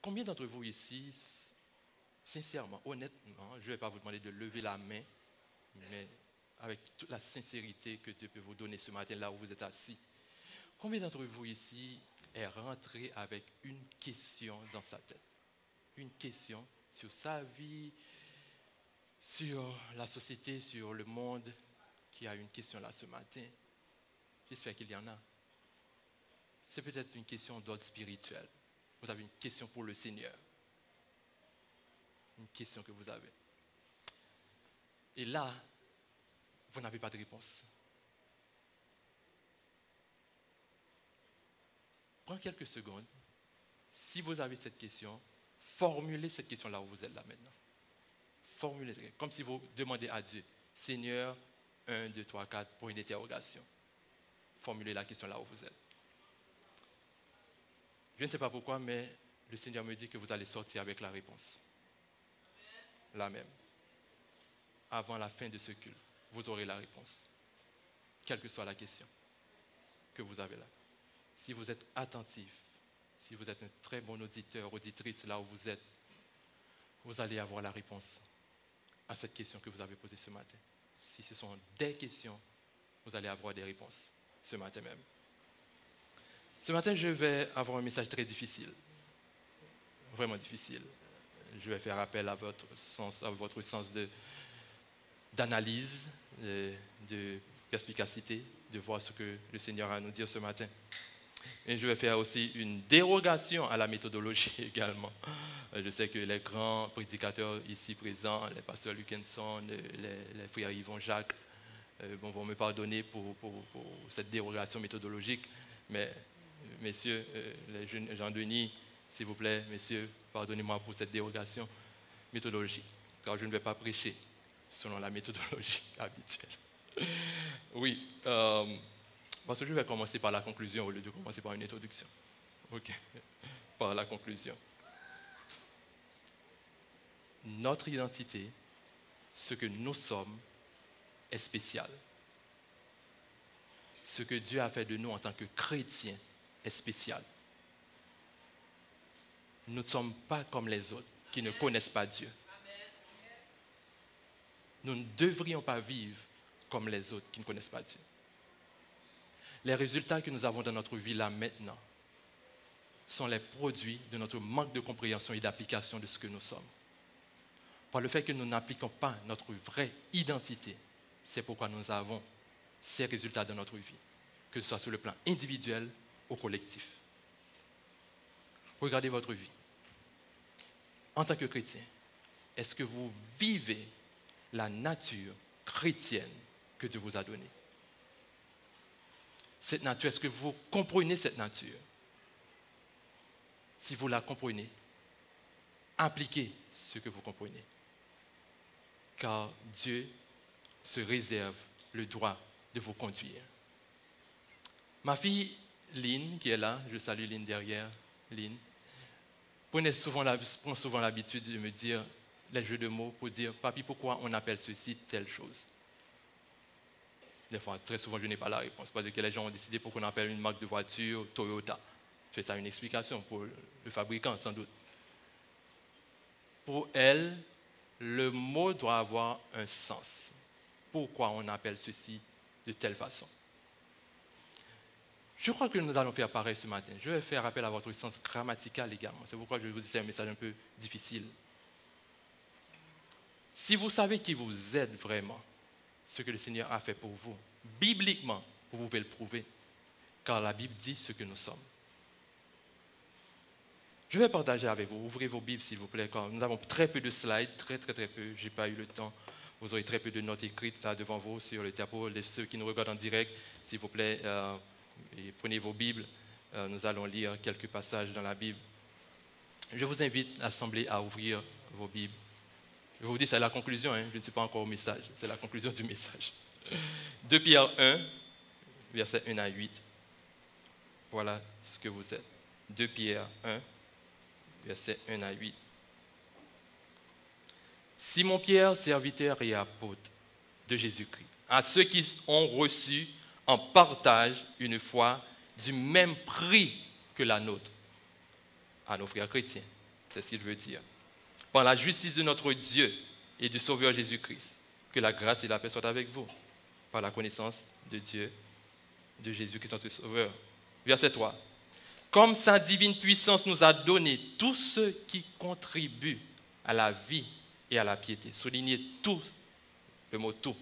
Combien d'entre vous ici, sincèrement, honnêtement, je ne vais pas vous demander de lever la main, mais avec toute la sincérité que Dieu peut vous donner ce matin, là où vous êtes assis, combien d'entre vous ici est rentré avec une question dans sa tête? Une question sur sa vie, sur la société, sur le monde, qui a une question là ce matin? J'espère qu'il y en a. C'est peut-être une question d'ordre spirituel. Vous avez une question pour le Seigneur. Une question que vous avez. Et là, vous n'avez pas de réponse. Prenez quelques secondes. Si vous avez cette question, formulez cette question là où vous êtes là maintenant. Formulez, comme si vous demandez à Dieu, Seigneur, 1, 2, 3, 4, pour une interrogation. Formulez la question là où vous êtes. Je ne sais pas pourquoi, mais le Seigneur me dit que vous allez sortir avec la réponse. La même. Avant la fin de ce culte, vous aurez la réponse. Quelle que soit la question que vous avez là. Si vous êtes attentif, si vous êtes un très bon auditeur, auditrice là où vous êtes, vous allez avoir la réponse à cette question que vous avez posée ce matin. Si ce sont des questions, vous allez avoir des réponses ce matin même. Ce matin, je vais avoir un message très difficile, vraiment difficile. Je vais faire appel à votre sens d'analyse, de perspicacité, de voir ce que le Seigneur a à nous dire ce matin. Et je vais faire aussi une dérogation à la méthodologie également. Je sais que les grands prédicateurs ici présents, les pasteurs Luckenson, les frères Yvon Jacques, vont me pardonner pour cette dérogation méthodologique, mais messieurs, les jeunes Jean-Denis, s'il vous plaît, messieurs, pardonnez-moi pour cette dérogation méthodologique, car je ne vais pas prêcher selon la méthodologie habituelle. Oui, parce que je vais commencer par la conclusion au lieu de commencer par une introduction. Ok, par la conclusion. Notre identité, ce que nous sommes, est spécial. Ce que Dieu a fait de nous en tant que chrétiens est spécial. Nous ne sommes pas comme les autres qui ne connaissent pas Dieu. Nous ne devrions pas vivre comme les autres qui ne connaissent pas Dieu. Les résultats que nous avons dans notre vie là maintenant sont les produits de notre manque de compréhension et d'application de ce que nous sommes. Par le fait que nous n'appliquons pas notre vraie identité, c'est pourquoi nous avons ces résultats dans notre vie, que ce soit sur le plan individuel ou collectif. Regardez votre vie. En tant que chrétien, est-ce que vous vivez la nature chrétienne que Dieu vous a donnée? Cette nature, est-ce que vous comprenez cette nature? Si vous la comprenez, appliquez ce que vous comprenez. Car Dieu se réserve le droit de vous conduire. Ma fille Lynn, qui est là, je salue Lynn derrière, Lynn, prend souvent l'habitude de me dire les jeux de mots pour dire « Papi, pourquoi on appelle ceci telle chose ?» Des fois, très souvent, je n'ai pas la réponse, parce que les gens ont décidé pour qu'on appelle une marque de voiture Toyota. C'est ça une explication pour le fabricant, sans doute. Pour elle, le mot doit avoir un sens. Pourquoi on appelle ceci de telle façon? Je crois que nous allons faire pareil ce matin. Je vais faire appel à votre sens grammatical également. C'est pourquoi je vous dis que c'est un message un peu difficile. Si vous savez qui vous êtes vraiment, ce que le Seigneur a fait pour vous, bibliquement, vous pouvez le prouver, car la Bible dit ce que nous sommes. Je vais partager avec vous. Ouvrez vos Bibles, s'il vous plaît, car nous avons très peu de slides, très peu. Je n'ai pas eu le temps. Vous aurez très peu de notes écrites là devant vous sur le diapo. Ceux qui nous regardent en direct, s'il vous plaît, et prenez vos Bibles. Nous allons lire quelques passages dans la Bible. Je vous invite, l'Assemblée, à ouvrir vos Bibles. Je vous dis, c'est la conclusion, je ne suis pas encore au message, c'est la conclusion du message. 2 Pierre 1, versets 1 à 8. Voilà ce que vous êtes. 2 Pierre 1, versets 1 à 8. Simon-Pierre, serviteur et apôtre de Jésus-Christ, à ceux qui ont reçu en partage une foi du même prix que la nôtre, à nos frères chrétiens, C'est ce qu'il veut dire. Par la justice de notre Dieu et du Sauveur Jésus-Christ, que la grâce et la paix soient avec vous, par la connaissance de Dieu, de Jésus-Christ notre Sauveur. Verset 3. Comme sa divine puissance nous a donné tout ce qui contribue à la vie et à la piété. Soulignez tout, le mot tout.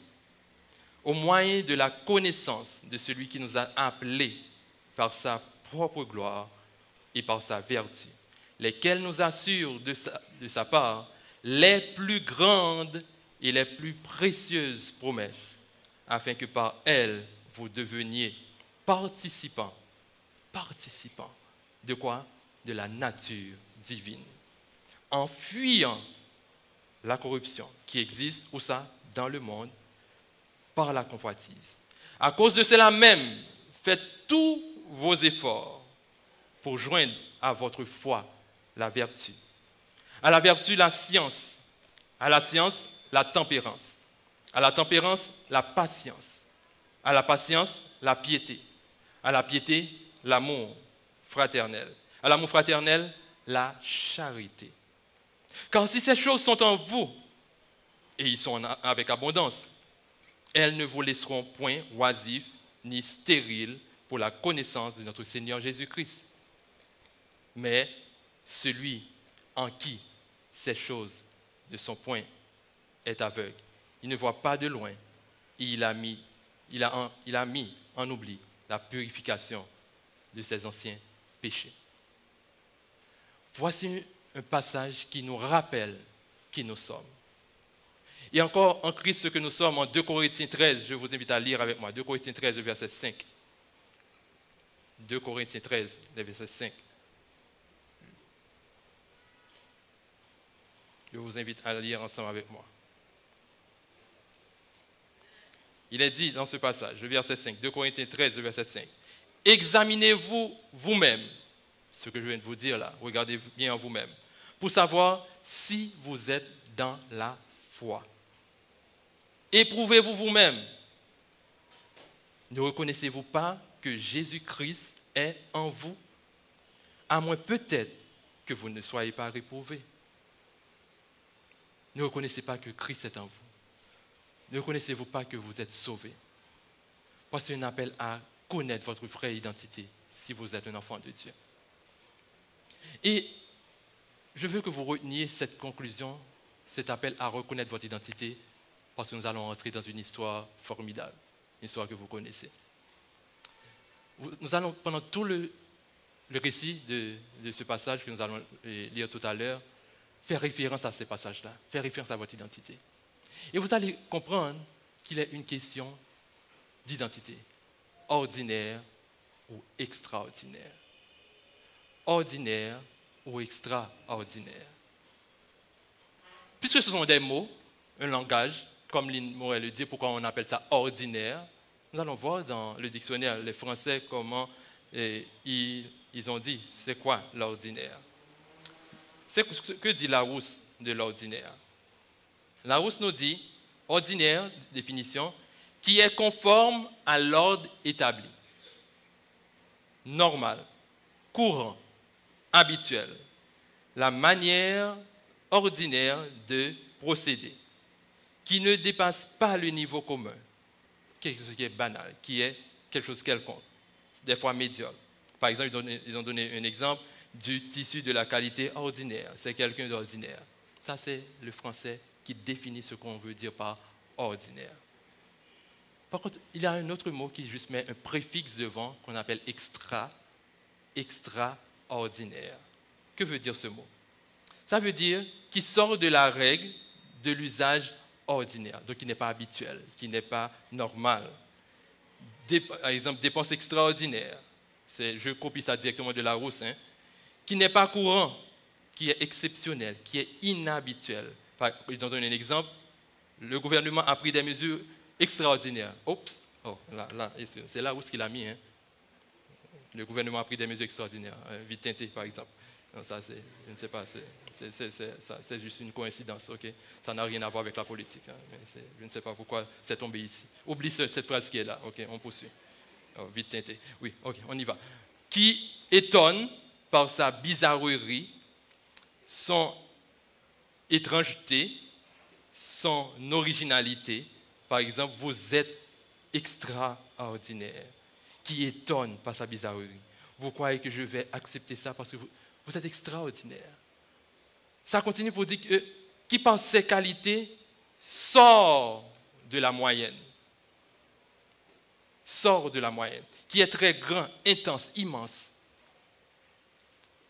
Au moyen de la connaissance de celui qui nous a appelés par sa propre gloire et par sa vertu, lesquels nous assurent de sa part les plus grandes et les plus précieuses promesses, afin que par elles, vous deveniez participants de quoi? De la nature divine. En fuyant la corruption qui existe, où ça? Dans le monde, par la convoitise. À cause de cela même, faites tous vos efforts pour joindre à votre foi la vertu. À la vertu, la science. À la science, la tempérance. À la tempérance, la patience. À la patience, la piété. À la piété, l'amour fraternel. À l'amour fraternel, la charité. Car si ces choses sont en vous, et ils sont avec abondance, elles ne vous laisseront point oisifs ni stériles pour la connaissance de notre Seigneur Jésus-Christ. Mais celui en qui ces choses ne sont point est aveugle. Il ne voit pas de loin. Et il a mis en oubli la purification de ses anciens péchés. Voici un passage qui nous rappelle qui nous sommes. Et encore en Christ ce que nous sommes en 2 Corinthiens 13, je vous invite à lire avec moi, 2 Corinthiens 13, verset 5. 2 Corinthiens 13, verset 5. Je vous invite à lire ensemble avec moi. Il est dit dans ce passage, le verset 5, 2 Corinthiens 13, verset 5. Examinez-vous vous-même, ce que je viens de vous dire là, regardez bien en vous-même, pour savoir si vous êtes dans la foi. Éprouvez-vous vous-même. Ne reconnaissez-vous pas que Jésus-Christ est en vous, à moins peut-être que vous ne soyez pas réprouvés. Ne reconnaissez pas que Christ est en vous. Ne reconnaissez-vous pas que vous êtes sauvés. Voici un appel à connaître votre vraie identité si vous êtes un enfant de Dieu. Et je veux que vous reteniez cette conclusion, cet appel à reconnaître votre identité, parce que nous allons entrer dans une histoire formidable, une histoire que vous connaissez. Nous allons, pendant tout le récit de ce passage que nous allons lire tout à l'heure, faire référence à ces passages-là, faire référence à votre identité. Et vous allez comprendre qu'il est une question d'identité, ordinaire ou extraordinaire. Ordinaire ou extraordinaire. Puisque ce sont des mots, un langage, comme Lynn Morel le dit, pourquoi on appelle ça ordinaire, nous allons voir dans le dictionnaire, les Français, comment ils ont dit, c'est quoi l'ordinaire. C'est ce que dit Larousse de l'ordinaire. Larousse nous dit, ordinaire, définition, qui est conforme à l'ordre établi, normal, courant, habituel, la manière ordinaire de procéder, qui ne dépasse pas le niveau commun, quelque chose qui est banal, qui est quelque chose quelconque, des fois médiocre. Par exemple, ils ont donné un exemple du tissu de la qualité ordinaire. C'est quelqu'un d'ordinaire. Ça, c'est le français qui définit ce qu'on veut dire par ordinaire. Par contre, il y a un autre mot qui juste met un préfixe devant, qu'on appelle extraordinaire. Que veut dire ce mot? Ça veut dire qui sort de la règle de l'usage ordinaire, donc qui n'est pas habituel, qui n'est pas normal. Par exemple, dépense extraordinaire. Je copie ça directement de Larousse, qui n'est pas courant, qui est exceptionnel, qui est inhabituel. Ils ont donné un exemple. Le gouvernement a pris des mesures extraordinaires. Oups, là, c'est là où ce qu'il a mis. Le gouvernement a pris des mesures extraordinaires. Vite teinté, par exemple. Non, ça, je ne sais pas, c'est juste une coïncidence. Okay? Ça n'a rien à voir avec la politique. Mais je ne sais pas pourquoi c'est tombé ici. Oublie cette phrase qui est là. Okay? On poursuit. Vite teinté. Oui, ok, on y va. Qui étonne par sa bizarrerie son étrangeté, son originalité. Par exemple, vous êtes extraordinaire, qui étonne par sa bizarrerie. Vous croyez que je vais accepter ça parce que vous êtes extraordinaire. Ça continue pour dire que qui par ses qualités sort de la moyenne. Sort de la moyenne, qui est très grand, intense, immense.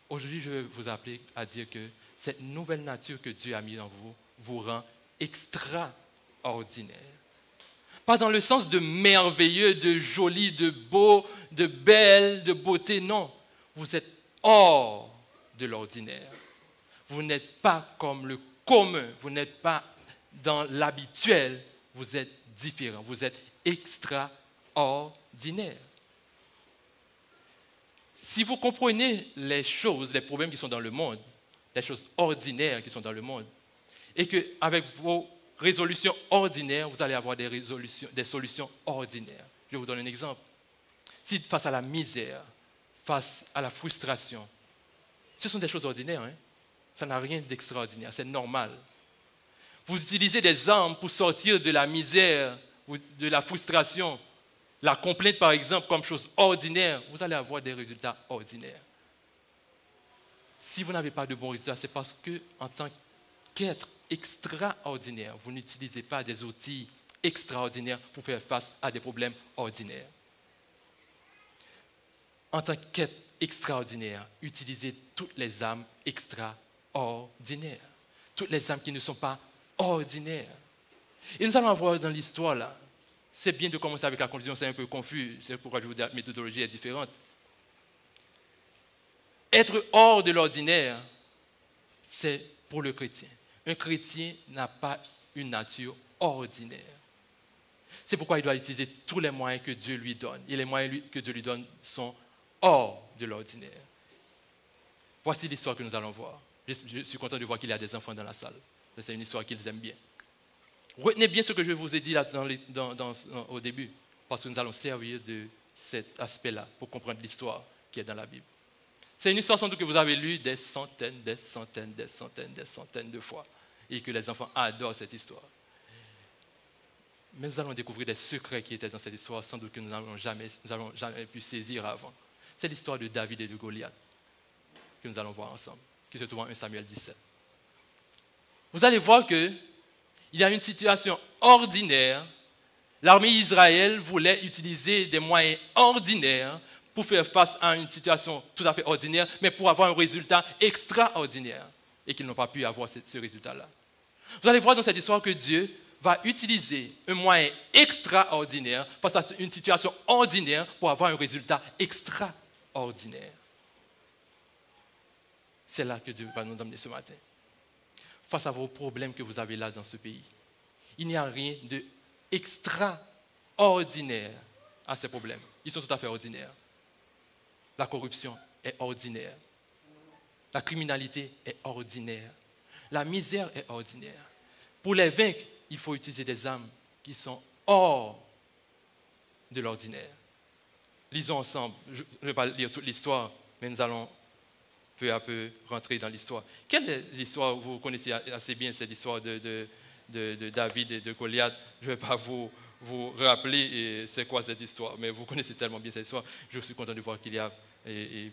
Aujourd'hui, je vais vous appeler à dire que cette nouvelle nature que Dieu a mise en vous vous rend extraordinaire. Pas dans le sens de merveilleux, de joli, de beau, de belle, de beauté, non. Vous êtes hors de l'ordinaire. Vous n'êtes pas comme le commun, vous n'êtes pas dans l'habituel, vous êtes différent, vous êtes extraordinaire. Si vous comprenez les choses, les problèmes qui sont dans le monde, les choses ordinaires qui sont dans le monde, et qu'avec vos résolutions ordinaires, vous allez avoir des solutions ordinaires. Je vais vous donner un exemple. Si face à la misère, face à la frustration, ce sont des choses ordinaires, hein? Ça n'a rien d'extraordinaire, c'est normal. Vous utilisez des armes pour sortir de la misère, ou de la frustration, la complainte par exemple comme chose ordinaire, vous allez avoir des résultats ordinaires. Si vous n'avez pas de bons résultats, c'est parce que en tant qu'être extraordinaire, vous n'utilisez pas des outils extraordinaires pour faire face à des problèmes ordinaires. En tant qu'être extraordinaire, utilisez toutes les âmes extraordinaires. Toutes les âmes qui ne sont pas ordinaires. Et nous allons voir dans l'histoire là, c'est bien de commencer avec la conclusion, c'est un peu confus, c'est pourquoi je vous dis que la méthodologie est différente. Être hors de l'ordinaire, c'est pour le chrétien. Un chrétien n'a pas une nature ordinaire. C'est pourquoi il doit utiliser tous les moyens que Dieu lui donne. Et les moyens que Dieu lui donne sont hors de l'ordinaire. Voici l'histoire que nous allons voir. Je suis content de voir qu'il y a des enfants dans la salle. C'est une histoire qu'ils aiment bien. Retenez bien ce que je vous ai dit là au début, parce que nous allons servir de cet aspect-là pour comprendre l'histoire qui est dans la Bible. C'est une histoire sans doute que vous avez lue des centaines de fois et que les enfants adorent cette histoire. Mais nous allons découvrir des secrets qui étaient dans cette histoire sans doute que nous n'avons jamais pu saisir avant. C'est l'histoire de David et de Goliath que nous allons voir ensemble, qui se trouve en 1 Samuel 17. Vous allez voir qu'il y a une situation ordinaire. L'armée d'Israël voulait utiliser des moyens ordinaires pour faire face à une situation tout à fait ordinaire, mais pour avoir un résultat extraordinaire, et qu'ils n'ont pas pu avoir ce résultat-là. Vous allez voir dans cette histoire que Dieu va utiliser un moyen extraordinaire face à une situation ordinaire pour avoir un résultat extraordinaire. C'est là que Dieu va nous emmener ce matin. Face à vos problèmes que vous avez là dans ce pays, il n'y a rien d'extraordinaire à ces problèmes. Ils sont tout à fait ordinaires. La corruption est ordinaire. La criminalité est ordinaire. La misère est ordinaire. Pour les vaincre, il faut utiliser des âmes qui sont hors de l'ordinaire. Lisons ensemble. Je ne vais pas lire toute l'histoire, mais nous allons peu à peu rentrer dans l'histoire. Quelle est l'histoire? Vous connaissez assez bien cette histoire de David et de Goliath. Je ne vais pas vous rappeler c'est quoi cette histoire, mais vous connaissez tellement bien cette histoire. Je suis content de voir qu'il y a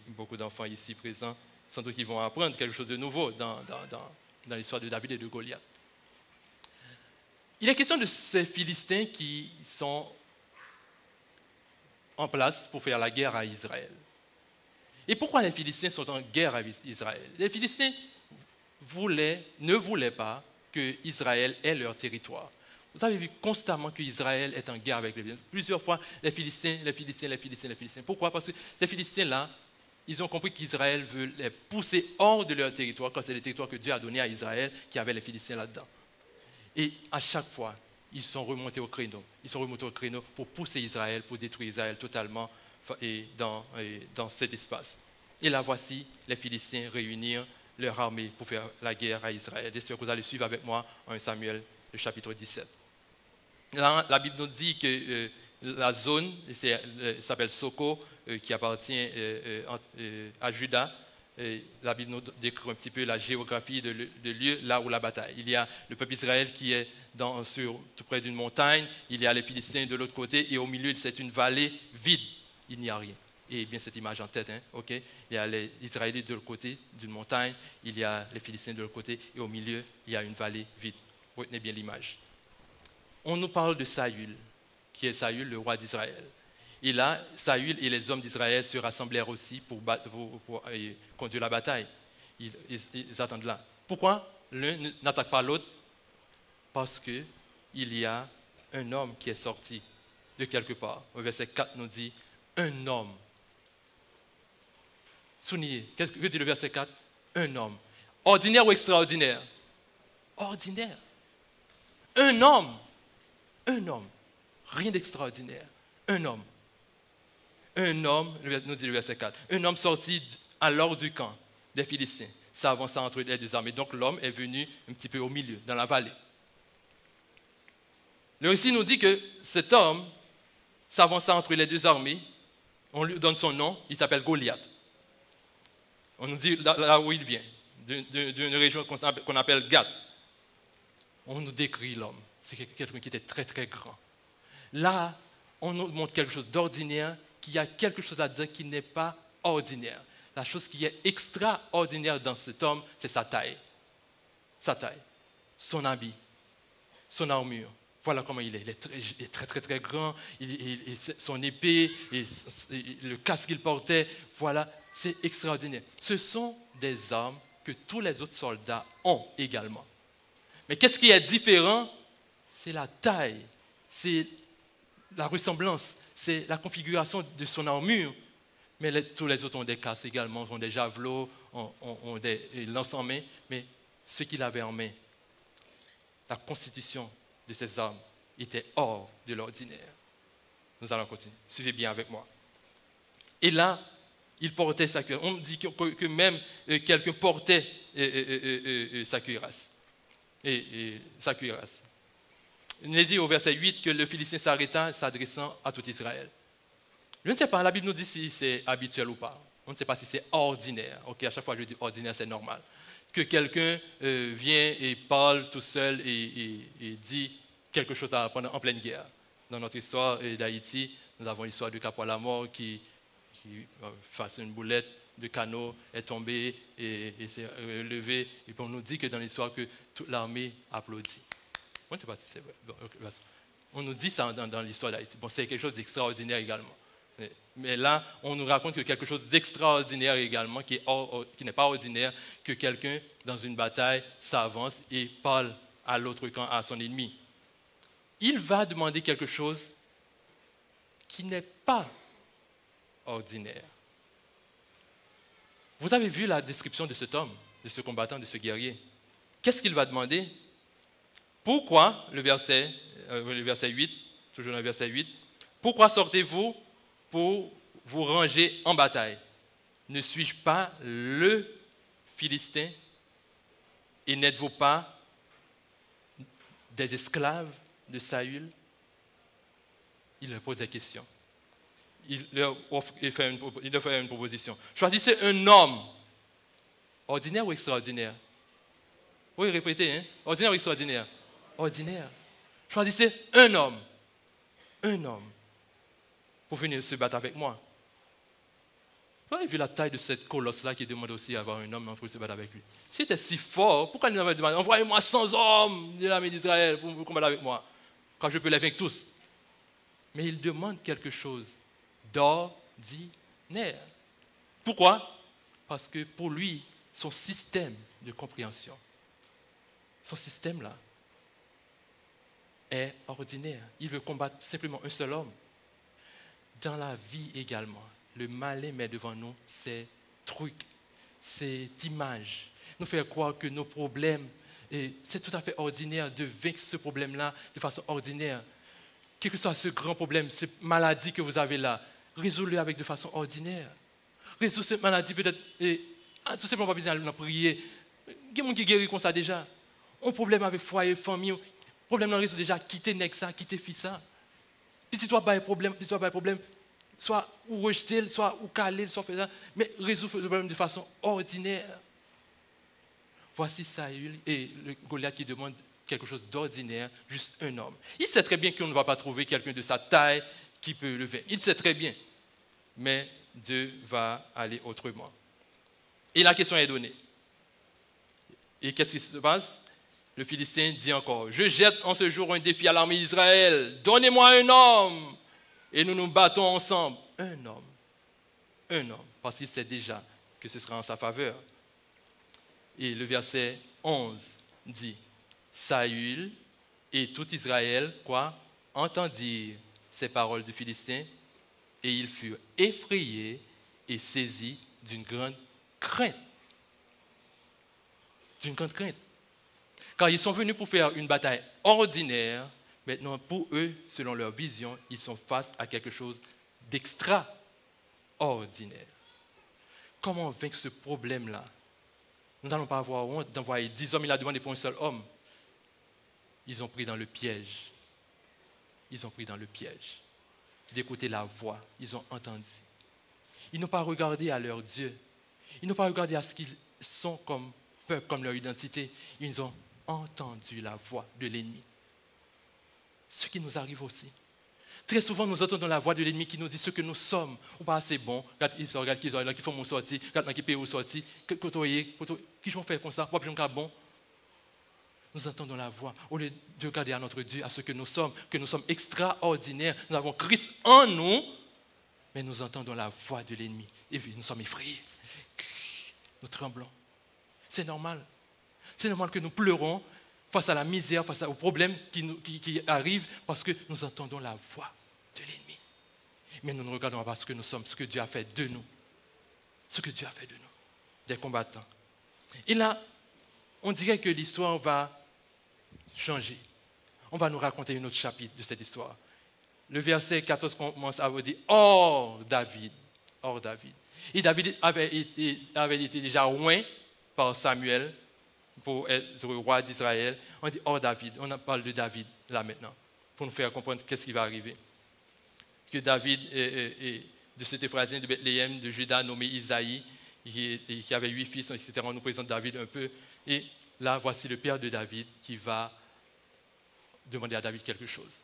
beaucoup d'enfants ici présents, sans doute qu'ils vont apprendre quelque chose de nouveau dans l'histoire de David et de Goliath. Il est question de ces Philistins qui sont en place pour faire la guerre à Israël. Et pourquoi les Philistins sont en guerre avec Israël? Les Philistins ne voulaient pas que Israël ait leur territoire. Vous avez vu constamment qu'Israël est en guerre avec les Philistins. Plusieurs fois, les Philistins. Pourquoi? Parce que les Philistins, là, ils ont compris qu'Israël veut les pousser hors de leur territoire, quand c'est le territoire que Dieu a donné à Israël, qui avait les Philistins là-dedans. Et à chaque fois, ils sont remontés au créneau. Ils sont remontés au créneau pour pousser Israël, pour détruire Israël totalement dans cet espace. Et là, voici les Philistins réunir leur armée pour faire la guerre à Israël. J'espère que vous allez suivre avec moi en 1 Samuel, le chapitre 17. Là, la Bible nous dit que la zone s'appelle Soko, qui appartient à Juda. Et la Bible nous décrit un petit peu la géographie de lieu là où la bataille. Il y a le peuple Israël qui est tout près d'une montagne, il y a les Philistins de l'autre côté, et au milieu, c'est une vallée vide. Il n'y a rien. Et bien cette image en tête, hein, ok? Il y a les Israélites de l'autre côté d'une montagne, il y a les Philistins de l'autre côté, et au milieu, il y a une vallée vide. Retenez bien l'image. On nous parle de Saül, qui est Saül, le roi d'Israël. Et là, Saül et les hommes d'Israël se rassemblèrent aussi pour conduire la bataille. Ils attendent là. Pourquoi l'un n'attaque pas l'autre? Parce qu'il y a un homme qui est sorti de quelque part. Au verset 4 nous dit, un homme. Soulignez, que dit le verset 4? Un homme. Ordinaire ou extraordinaire? Ordinaire. Un homme. Un homme. Rien d'extraordinaire. Un homme. Un homme, nous dit le verset 4, un homme sorti alors du camp des Philistins, s'avança entre les deux armées. Donc l'homme est venu un petit peu au milieu, dans la vallée. Le récit nous dit que cet homme s'avança entre les deux armées, on lui donne son nom, il s'appelle Goliath. On nous dit là où il vient, d'une région qu'on appelle Gath. On nous décrit l'homme, c'est quelqu'un qui était très très grand. Là, on nous montre quelque chose d'ordinaire, qu'il y a quelque chose là-dedans qui n'est pas ordinaire. La chose qui est extraordinaire dans cet homme, c'est sa taille. Sa taille, son habit, son armure. Voilà comment il est. Il est très, très, très grand. Son épée, le casque qu'il portait, voilà, c'est extraordinaire. Ce sont des armes que tous les autres soldats ont également. Mais qu'est-ce qui est différent? C'est la taille, c'est la ressemblance, c'est la configuration de son armure. Mais tous les autres ont des casques également, ont des javelots, ont des lances en main. Mais ce qu'il avait en main, la constitution de ces armes était hors de l'ordinaire. Nous allons continuer. Suivez bien avec moi. Et là, il portait sa cuirasse. On dit que même quelqu'un portait sa cuirasse. Sa cuirasse. Il est dit au verset 8 que le Philistin s'arrêta, s'adressant à tout Israël. Je ne sais pas, la Bible nous dit si c'est habituel ou pas. On ne sait pas si c'est ordinaire. Ok, à chaque fois que je dis ordinaire, c'est normal. Que quelqu'un vient et parle tout seul et dit quelque chose en pleine guerre. Dans notre histoire d'Haïti, nous avons l'histoire du Caporal à mort qui face à une boulette de canot, est tombé et s'est relevé. Et puis on nous dit que dans l'histoire que toute l'armée applaudit. On ne sait pas si c'est vrai. Bon, on nous dit ça dans l'histoire d'Haïti. Bon, c'est quelque chose d'extraordinaire également. Mais là, on nous raconte que quelque chose d'extraordinaire également, qui n'est pas ordinaire, que quelqu'un, dans une bataille, s'avance et parle à l'autre camp, à son ennemi. Il va demander quelque chose qui n'est pas ordinaire. Vous avez vu la description de cet homme, de ce combattant, de ce guerrier. Qu'est-ce qu'il va demander? Pourquoi, le verset 8, toujours dans le verset 8, pourquoi sortez-vous pour vous ranger en bataille? Ne suis-je pas le Philistin? Et n'êtes-vous pas des esclaves de Saül? Il leur pose des questions. Il leur fait une proposition. Choisissez un homme, ordinaire ou extraordinaire? Oui, répétez, hein? Ordinaire ou extraordinaire? Ordinaire. Choisissez un homme, pour venir se battre avec moi. Vous avez vu la taille de cette colosse-là qui demande aussi à avoir un homme pour se battre avec lui. S'il était si fort, pourquoi il n'avait demandé, envoyez-moi 100 hommes de l'armée d'Israël pour combattre avec moi, quand je peux les vaincre tous? Mais il demande quelque chose d'ordinaire. Pourquoi? Parce que pour lui, son système de compréhension, son système-là, est ordinaire. Il veut combattre simplement un seul homme. Dans la vie également, le malin met devant nous ces trucs, ces images, nous faire croire que nos problèmes, c'est tout à fait ordinaire de vaincre ce problème-là de façon ordinaire. Quel que soit ce grand problème, cette maladie que vous avez là, résolvez-le avec de façon ordinaire. Résolvez cette maladie peut-être, tout simplement pas besoin de prier. Il y a des gens qui guérissent comme ça déjà. Un problème avec foyer, famille, problème dans le réseau déjà, quitter ça, quitter fils ça. Puis si tu as pas de problème, soit ou rejeter, soit ou caler, soit faire ça, mais résoudre le problème de façon ordinaire. Voici Saül et le Goliath qui demande quelque chose d'ordinaire, juste un homme. Il sait très bien qu'on ne va pas trouver quelqu'un de sa taille qui peut le vaincre. Il sait très bien. Mais Dieu va aller autrement. Et la question est donnée. Et qu'est-ce qui se passe? Le Philistin dit encore, je jette en ce jour un défi à l'armée d'Israël. Donnez-moi un homme. Et nous nous battons ensemble. Un homme. Un homme. Parce qu'il sait déjà que ce sera en sa faveur. Et le verset 11 dit, Saül et tout Israël, quoi, entendirent ces paroles du Philistin, et ils furent effrayés et saisis d'une grande crainte. D'une grande crainte. Car ils sont venus pour faire une bataille ordinaire, maintenant pour eux, selon leur vision, ils sont face à quelque chose d'extraordinaire. Comment vaincre ce problème-là? Nous n'allons pas avoir honte d'envoyer 10 hommes, il a demandé pour un seul homme. Ils ont pris dans le piège. Ils ont pris dans le piège d'écouter la voix. Ils ont entendu. Ils n'ont pas regardé à leur Dieu. Ils n'ont pas regardé à ce qu'ils sont comme peuple, comme leur identité. Ils ont entendu la voix de l'ennemi. Ce qui nous arrive aussi. Très souvent, nous entendons la voix de l'ennemi qui nous dit ce que nous sommes. Ou pas assez bon. Regarde qui font mon sorti. Regarde qui paye au sorti. Qui vont faire comme ça? Pourquoi je ne suis pas bon? Nous entendons la voix. Au lieu de regarder à notre Dieu, à ce que nous sommes extraordinaires. Nous avons Christ en nous, mais nous entendons la voix de l'ennemi. Et puis, nous sommes effrayés. Nous tremblons. C'est normal. C'est normal que nous pleurons face à la misère, face aux problèmes qui arrivent, parce que nous entendons la voix de l'ennemi. Mais nous ne regardons pas ce que nous sommes, ce que Dieu a fait de nous. Ce que Dieu a fait de nous. Des combattants. Et là, on dirait que l'histoire va changer. On va nous raconter un autre chapitre de cette histoire. Le verset 14 commence à vous dire « Or David ». Or David. Et David avait été déjà oint par Samuel pour être roi d'Israël. On dit « Or David ». On parle de David là maintenant, pour nous faire comprendre qu'est-ce qui va arriver. Que David est de cet Éphraïm de Bethléem, de Juda, nommé Isaïe, qui avait 8 fils, etc. On nous présente David un peu. Et là, voici le père de David qui va demander à David quelque chose.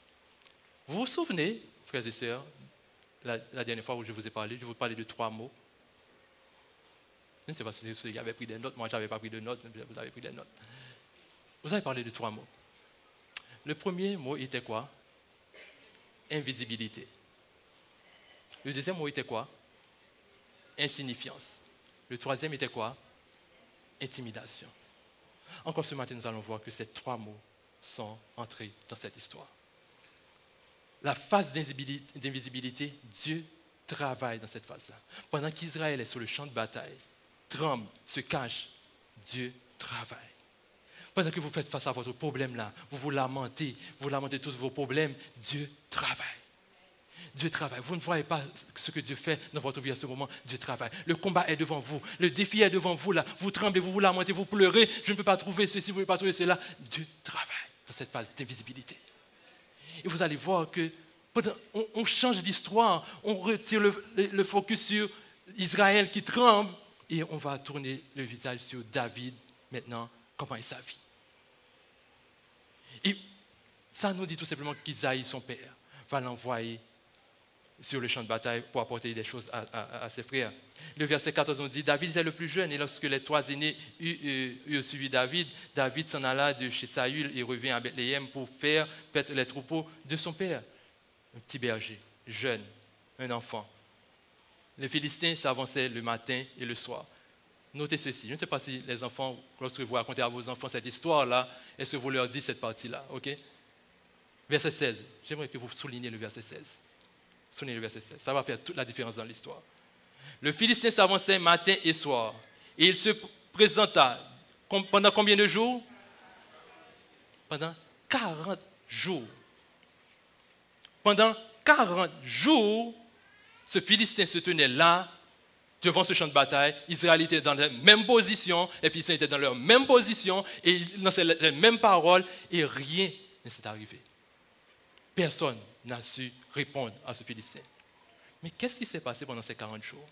Vous vous souvenez, frères et sœurs, la dernière fois où je vous ai parlé, je vous parlais de 3 mots. Je ne sais pas si vous avez pris des notes, moi je n'avais pas pris de notes, mais vous avez pris des notes. Vous avez parlé de 3 mots. Le premier mot était quoi? Invisibilité. Le deuxième mot était quoi? Insignifiance. Le troisième était quoi? Intimidation. Encore ce matin, nous allons voir que ces 3 mots sont entrés dans cette histoire. La phase d'invisibilité, Dieu travaille dans cette phase-là. Pendant qu'Israël est sur le champ de bataille, tremble, se cache, Dieu travaille. Pendant que vous faites face à votre problème-là, vous lamentez tous vos problèmes, Dieu travaille. Dieu travaille. Vous ne voyez pas ce que Dieu fait dans votre vie à ce moment. Dieu travaille. Le combat est devant vous. Le défi est devant vous là. Vous tremblez, vous lamentez, vous pleurez. Je ne peux pas trouver ceci, vous ne pouvez pas trouver cela. Dieu travaille dans cette phase d'invisibilité. Et vous allez voir que on change d'histoire. On retire le focus sur Israël qui tremble et on va tourner le visage sur David maintenant. Comment est sa vie? Et ça nous dit tout simplement qu'Isaïe, son père, va l'envoyer sur le champ de bataille pour apporter des choses à ses frères. Le verset 14 nous dit, David était le plus jeune, et lorsque les 3 aînés eurent suivi David, David s'en alla de chez Saül et revint à Bethléem pour faire paître les troupeaux de son père. Un petit berger, jeune, un enfant. Les Philistins s'avançaient le matin et le soir. Notez ceci, je ne sais pas si les enfants, lorsque vous racontez à vos enfants cette histoire-là, est-ce que vous leur dites cette partie-là, ok? Verset 16, j'aimerais que vous souligniez le verset 16. Soulignez le verset 16, ça va faire toute la différence dans l'histoire. Le Philistin s'avançait matin et soir, et il se présenta pendant combien de jours? Pendant 40 jours. Pendant 40 jours, ce Philistin se tenait là, devant ce champ de bataille. Israël était dans la même position, les Philistins étaient dans leur même position, et ils lançaient les mêmes paroles, et rien ne s'est arrivé. Personne n'a su répondre à ce Philistin. Mais qu'est-ce qui s'est passé pendant ces 40 jours?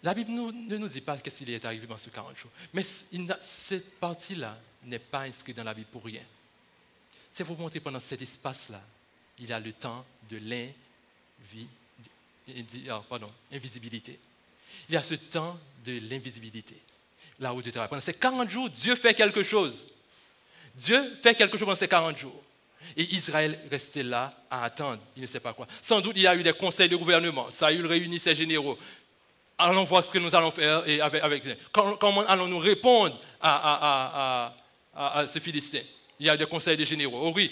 La Bible ne nous dit pas qu'est-ce qui est arrivé dans ces 40 jours. Mais cette partie-là n'est pas inscrite dans la Bible pour rien. C'est pour montrer pendant cet espace-là, il y a le temps de l'invisibilité. Il y a ce temps de l'invisibilité. Là où Dieu travaille. Pendant ces 40 jours, Dieu fait quelque chose. Dieu fait quelque chose pendant ces 40 jours. Et Israël restait là à attendre, il ne sait pas quoi. Sans doute, il y a eu des conseils de gouvernement. Saül réunit ses généraux. Allons voir ce que nous allons faire comment allons-nous répondre à ce Philistin. Il y a des conseils de généraux. Oh oui,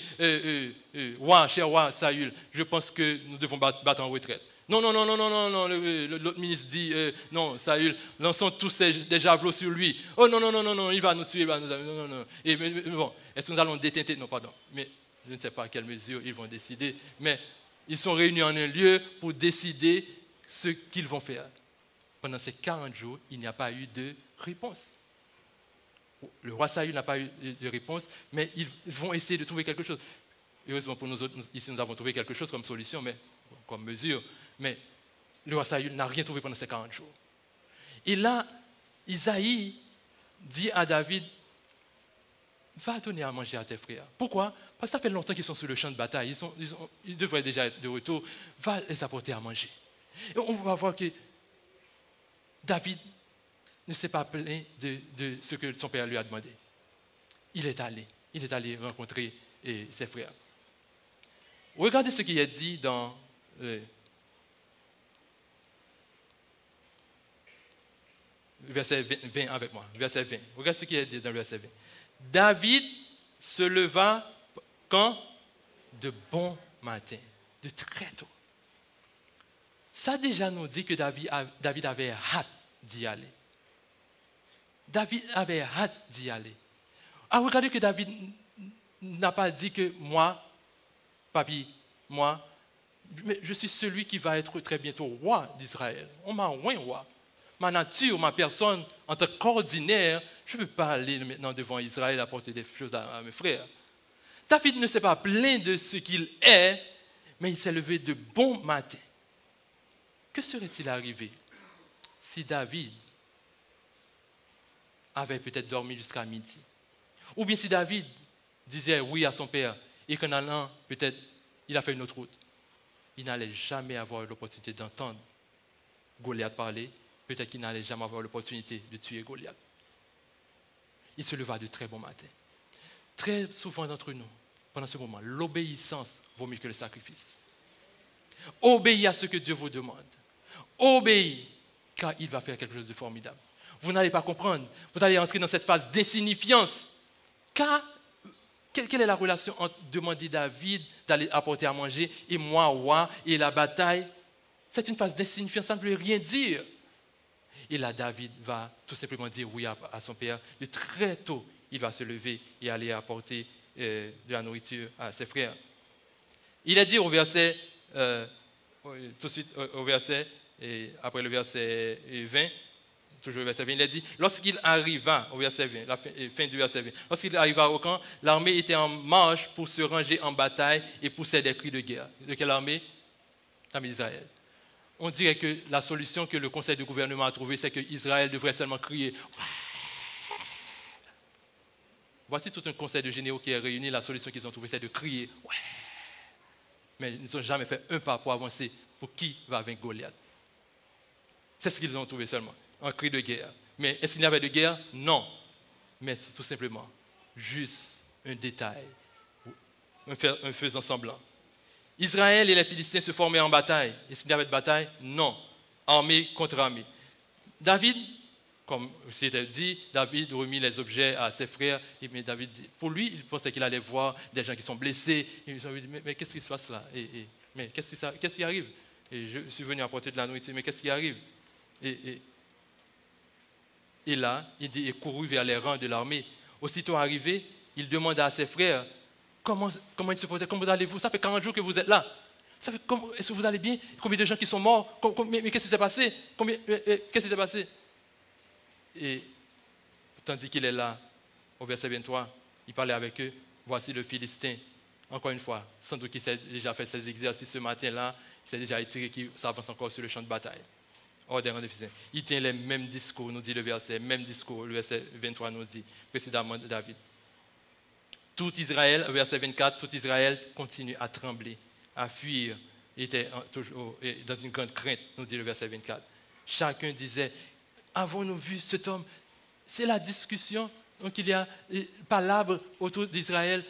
cher roi Saül, je pense que nous devons battre en retraite. Non, l'autre ministre dit, non, Saül, lançons tous des javelots sur lui. Oh non, il va nous tuer, non. Et bon, est-ce que nous allons détenter? Non, pardon, mais je ne sais pas à quelle mesure ils vont décider, mais ils sont réunis en un lieu pour décider ce qu'ils vont faire. Pendant ces 40 jours, il n'y a pas eu de réponse. Le roi Saül n'a pas eu de réponse, mais ils vont essayer de trouver quelque chose. Heureusement pour nous autres, ici nous avons trouvé quelque chose comme solution, mais comme mesure. Mais le roi Saül n'a rien trouvé pendant ces 40 jours. Et là, Isaïe dit à David, va donner à manger à tes frères. Pourquoi? Parce que ça fait longtemps qu'ils sont sur le champ de bataille. Ils devraient déjà être de retour. Va les apporter à manger. Et on va voir que David ne s'est pas plaint de ce que son père lui a demandé. Il est allé rencontrer ses frères. Regardez ce qui est dit dans verset 20 avec moi. Verset 20. Regardez ce qui est dit dans le verset 20. David se leva quand? De bon matin, de très tôt. Ça déjà nous dit que David avait hâte d'y aller. David avait hâte d'y aller. Ah, regardez que David n'a pas dit que moi, papi, moi, mais je suis celui qui va être très bientôt roi d'Israël. On m'a oint roi. Ma nature, ma personne, en tant qu'ordinaire, je ne peux pas aller maintenant devant Israël apporter des choses à mes frères. David ne s'est pas plaint de ce qu'il est, mais il s'est levé de bon matin. Que serait-il arrivé si David avait peut-être dormi jusqu'à midi? Ou bien si David disait oui à son père et qu'en allant, peut-être, il a fait une autre route. Il n'allait jamais avoir l'opportunité d'entendre Goliath parler. Peut-être qu'il n'allait jamais avoir l'opportunité de tuer Goliath. Il se leva de très bon matin. Très souvent d'entre nous, pendant ce moment, l'obéissance vaut mieux que le sacrifice. Obéissez à ce que Dieu vous demande. Obéissez, car il va faire quelque chose de formidable. Vous n'allez pas comprendre. Vous allez entrer dans cette phase d'insignifiance. Car, quelle est la relation entre demander David d'aller apporter à manger et moi, roi, et la bataille? C'est une phase d'insignifiance, ça ne veut rien dire. Et là, David va tout simplement dire oui à son père. De très tôt, il va se lever et aller apporter de la nourriture à ses frères. Il a dit au verset, tout de suite au verset, et après le verset 20, toujours le verset 20, il a dit, lorsqu'il arriva, au verset 20, la fin du verset 20, lorsqu'il arriva au camp, l'armée était en marche pour se ranger en bataille et pousser des cris de guerre. De quelle armée? L'armée d'Israël. On dirait que la solution que le conseil de gouvernement a trouvée, c'est qu'Israël devrait seulement crier. Ouais. Voici tout un conseil de généraux qui est réuni. La solution qu'ils ont trouvée, c'est de crier. Ouais. Mais ils n'ont jamais fait un pas pour avancer pour qui va vaincre Goliath. C'est ce qu'ils ont trouvé seulement, un cri de guerre. Mais est-ce qu'il y avait de guerre? Non. Mais tout simplement, juste un détail, un faisant semblant. Israël et les Philistins se formaient en bataille. Est-ce qu'il y avait de bataille? Non. Armée contre armée. David, comme c'était dit, David remit les objets à ses frères. Mais David, pour lui, il pensait qu'il allait voir des gens qui sont blessés. Et ils ont dit, mais qu'est-ce qui se passe là? Mais qu'est-ce qui arrive? Et je suis venu apporter de la nourriture, mais qu'est-ce qui arrive? Et là, il dit, il courut vers les rangs de l'armée. Aussitôt arrivé, il demanda à ses frères, comment il se posait, comment allez-vous? Ça fait 40 jours que vous êtes là. Est-ce que vous allez bien? Combien de gens qui sont morts? Mais qu'est-ce qui s'est passé? Qu'est-ce qui s'est passé? Et tandis qu'il est là, au verset 23, il parlait avec eux. Voici le Philistin Encore une fois, sans doute qu'il s'est déjà fait ces exercices ce matin-là, il s'est déjà étiré, qu'il s'avance encore sur le champ de bataille. Il tient les mêmes discours, nous dit le verset 23 nous dit précédemment de David. Tout Israël, verset 24, tout Israël continue à trembler, à fuir. Il était toujours dans une grande crainte, nous dit le verset 24. Chacun disait, avons-nous vu cet homme? C'est la discussion. Donc il y a palabres autour d'Israël.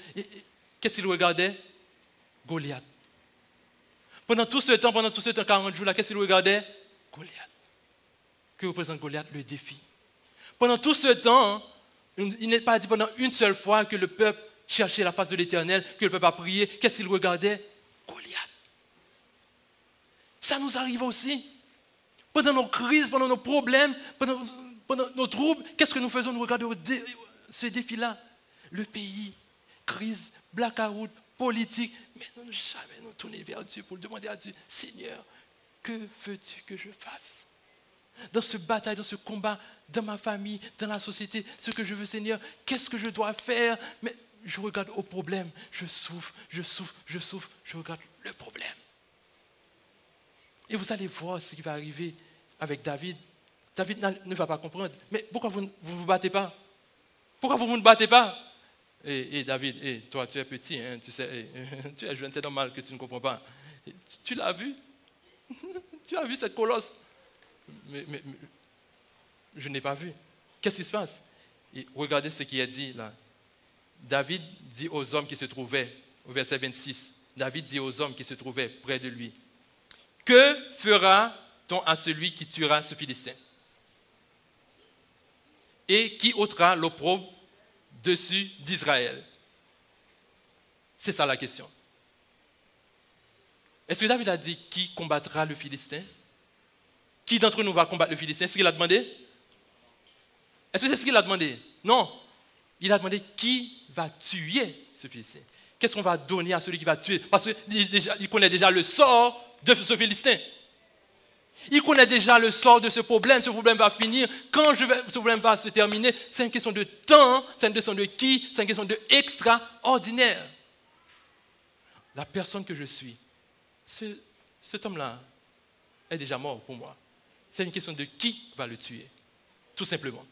Qu'est-ce qu'il regardait? Goliath. Pendant tout ce temps, 40 jours là, qu'est-ce qu'il regardait? Goliath. Que représente Goliath? Le défi. Pendant tout ce temps, il n'est pas dit pendant une seule fois que le peuple cherchait la face de l'Éternel, que le peuple a prié. Qu'est-ce qu'il regardait? Goliath. Ça nous arrive aussi. Pendant nos crises, pendant nos problèmes, pendant nos troubles, qu'est-ce que nous faisons? Nous regardons ce défi-là. Le pays, crise, blackout, politique. Mais nous jamais nous tourner vers Dieu pour demander à Dieu, Seigneur, que veux-tu que je fasse? Dans ce bataille, dans ce combat, dans ma famille, dans la société, ce que je veux, Seigneur, qu'est-ce que je dois faire? Mais je regarde au problème, je souffre, je regarde le problème. Et vous allez voir ce qui va arriver avec David. David ne va pas comprendre. Mais pourquoi vous ne vous battez pas? Pourquoi vous ne battez pas? Et David, toi tu es petit, hein, tu sais, tu es jeune, c'est normal que tu ne comprends pas. Tu l'as vu? Tu as vu cette colosse? Mais je n'ai pas vu. Qu'est-ce qui se passe? Et regardez ce qui est dit là. David dit aux hommes qui se trouvaient, au verset 26, David dit aux hommes qui se trouvaient près de lui, que fera-t-on à celui qui tuera ce Philistin? Et qui ôtera l'opprobre dessus d'Israël? C'est ça la question. Est-ce que David a dit qui combattra le Philistin? Qui d'entre nous va combattre le Philistin? Est-ce qu'il a demandé? Est-ce que c'est ce qu'il a demandé? Non. Il a demandé qui va tuer ce Philistin. Qu'est-ce qu'on va donner à celui qui va tuer? Parce qu'il connaît déjà le sort de ce Philistin. Il connaît déjà le sort de ce problème. Ce problème va finir. Quand ce problème va se terminer, c'est une question de temps, c'est une question de qui, c'est une question de extraordinaire. La personne que je suis, cet homme-là est déjà mort pour moi. C'est une question de qui va le tuer, tout simplement.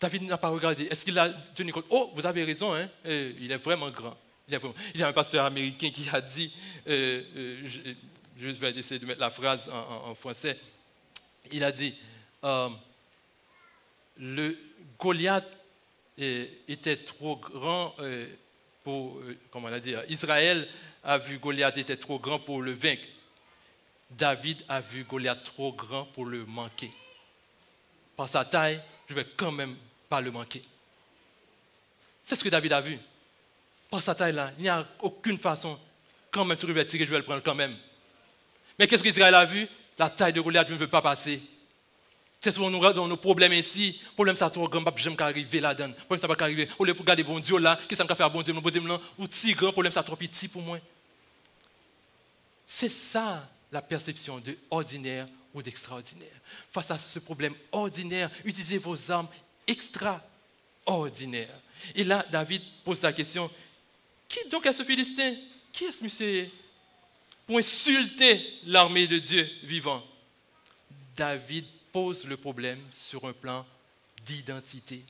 David n'a pas regardé. Est-ce qu'il a tenu compte? Oh, vous avez raison, hein? Il est vraiment grand. Il y a un pasteur américain qui a dit, je vais essayer de mettre la phrase en français, il a dit, le Goliath était trop grand pour, comment on a dit, Israël a vu Goliath était trop grand pour le vaincre. David a vu Goliath trop grand pour le manquer. Par sa taille, je ne vais quand même pas le manquer. C'est ce que David a vu. Par sa taille-là, il n'y a aucune façon, quand même, sur le tirer, je vais le prendre quand même. Mais qu'est-ce qu'Israël a vu? La taille de Goliath, je ne veux pas passer. C'est souvent nous dans nos problèmes ici. Le problème, c'est trop grand, je ne peux pas arriver là-dedans. Le problème, ça ne va pas arriver. Au lieu de regarder bon Dieu là, qu'est-ce que ça me faire bon Dieu? Mon bon Dieu là, ou si grand, le problème, c'est trop petit pour moi. C'est ça la perception de ordinaire ou d'extraordinaire. Face à ce problème ordinaire, utilisez vos armes extraordinaires. Et là, David pose la question, qui donc est ce Philistin? Qui est ce monsieur pour insulter l'armée de Dieu vivant? David pose le problème sur un plan d'identité.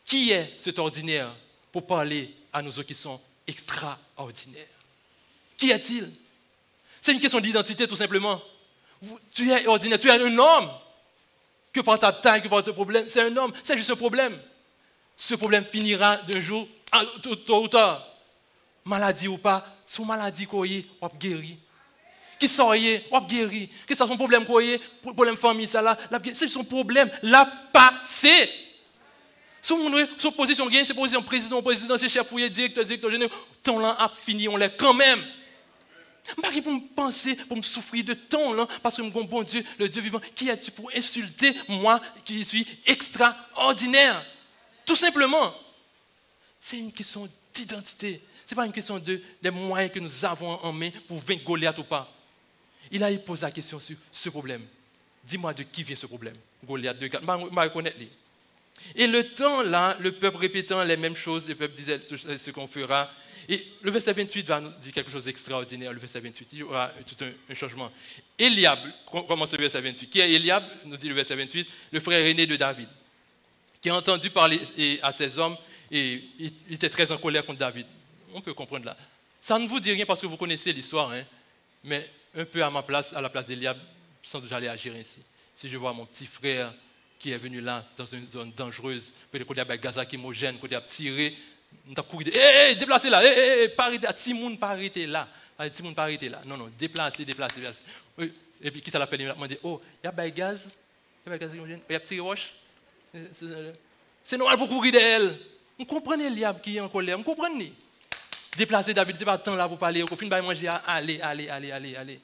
Qui est cet ordinaire pour parler à nous autres qui sont extraordinaires? Qui est-il? C'est une question d'identité tout simplement. Tu es ordinaire, tu es un homme. Que par ta taille, que par ton problème, c'est un homme, c'est juste un problème. Ce problème finira d'un jour, tôt ou tard. Maladie ou pas, son maladie qu'on y on va guérir. Qui soyez, on va guérir. Que ça son problème qu'on y problème famille ça là, c'est son problème, la passé. Son position gagne, c'est position président, c'est chef fouillé, directeur général, ton là a fini, on l'est quand même. Je ne peux pas me penser, pour me souffrir de ton là, parce que mon bon Dieu, le Dieu vivant, qui es-tu pour insulter moi qui suis extraordinaire? Tout simplement. C'est une question d'identité. Ce n'est pas une question des moyens que nous avons en main pour vaincre Goliath ou pas. Il pose la question sur ce problème. Dis-moi de qui vient ce problème? Goliath de Gath. Je vais reconnaître. Et le temps là, le peuple répétant les mêmes choses, le peuple disait ce qu'on fera. Et le verset 28 va nous dire quelque chose d'extraordinaire. Le verset 28, il y aura tout un changement. Eliab, commence le verset 28. Qui est Eliab? Nous dit le verset 28, le frère aîné de David, qui a entendu parler à ses hommes et il était très en colère contre David. On peut comprendre là. Ça ne vous dit rien parce que vous connaissez l'histoire, hein, mais un peu à la place d'Eliab, sans doute j'allais agir ainsi. Si je vois mon petit frère qui est venu là, dans une zone dangereuse, peut-être qu'il y a un gaz lacrymogène, qu'il y a tiré, on a couru, déplacez là, pas arrêter, Timoun, pas arrêter là. Timoun, pas arrêter là. Non, déplacez. Et puis qui ça l'a fait? Il m'a demandé, oh, il y a un gaz, il y a un gaz lacrymogène, il y a un petit roche. C'est normal pour courir d'elle. On comprend Eliab qui est en colère, on comprend. Déplacer David, c'est pas temps là pour parler, au fin de manger, allez.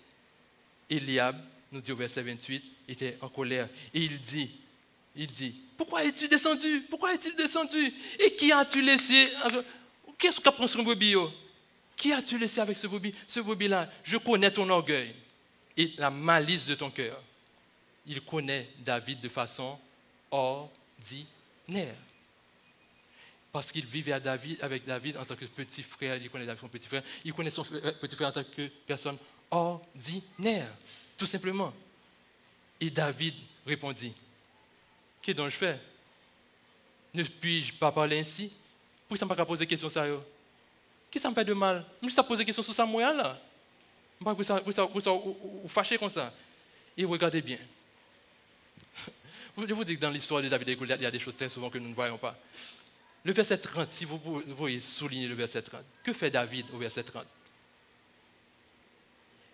Eliab, nous dit au verset 28, était en colère. Et il dit, pourquoi es-tu descendu? Et qui as-tu laissé? Qu'est-ce qu'a pris son brebis? Qui as-tu laissé avec ce brebis-là? Je connais ton orgueil et la malice de ton cœur. Il connaît David de façon ordinaire. Parce qu'il vivait avec David en tant que petit frère, il connaît David, son petit frère, il connaît son petit frère en tant que personne ordinaire, tout simplement. Et David répondit, qu'est-ce que je fais? Ne puis-je pas parler ainsi? Pourquoi ça ne m'a pas posé question ça? Qu'est-ce que ça me fait de mal? Je me suis posé question sur ça, moi là. Pourquoi ça vous fâchez comme ça? Et regardez bien. Je vous dis que dans l'histoire de David et Goliath, il y a des choses très souvent que nous ne voyons pas. Le verset 30, si vous voyez souligner le verset 30, que fait David au verset 30?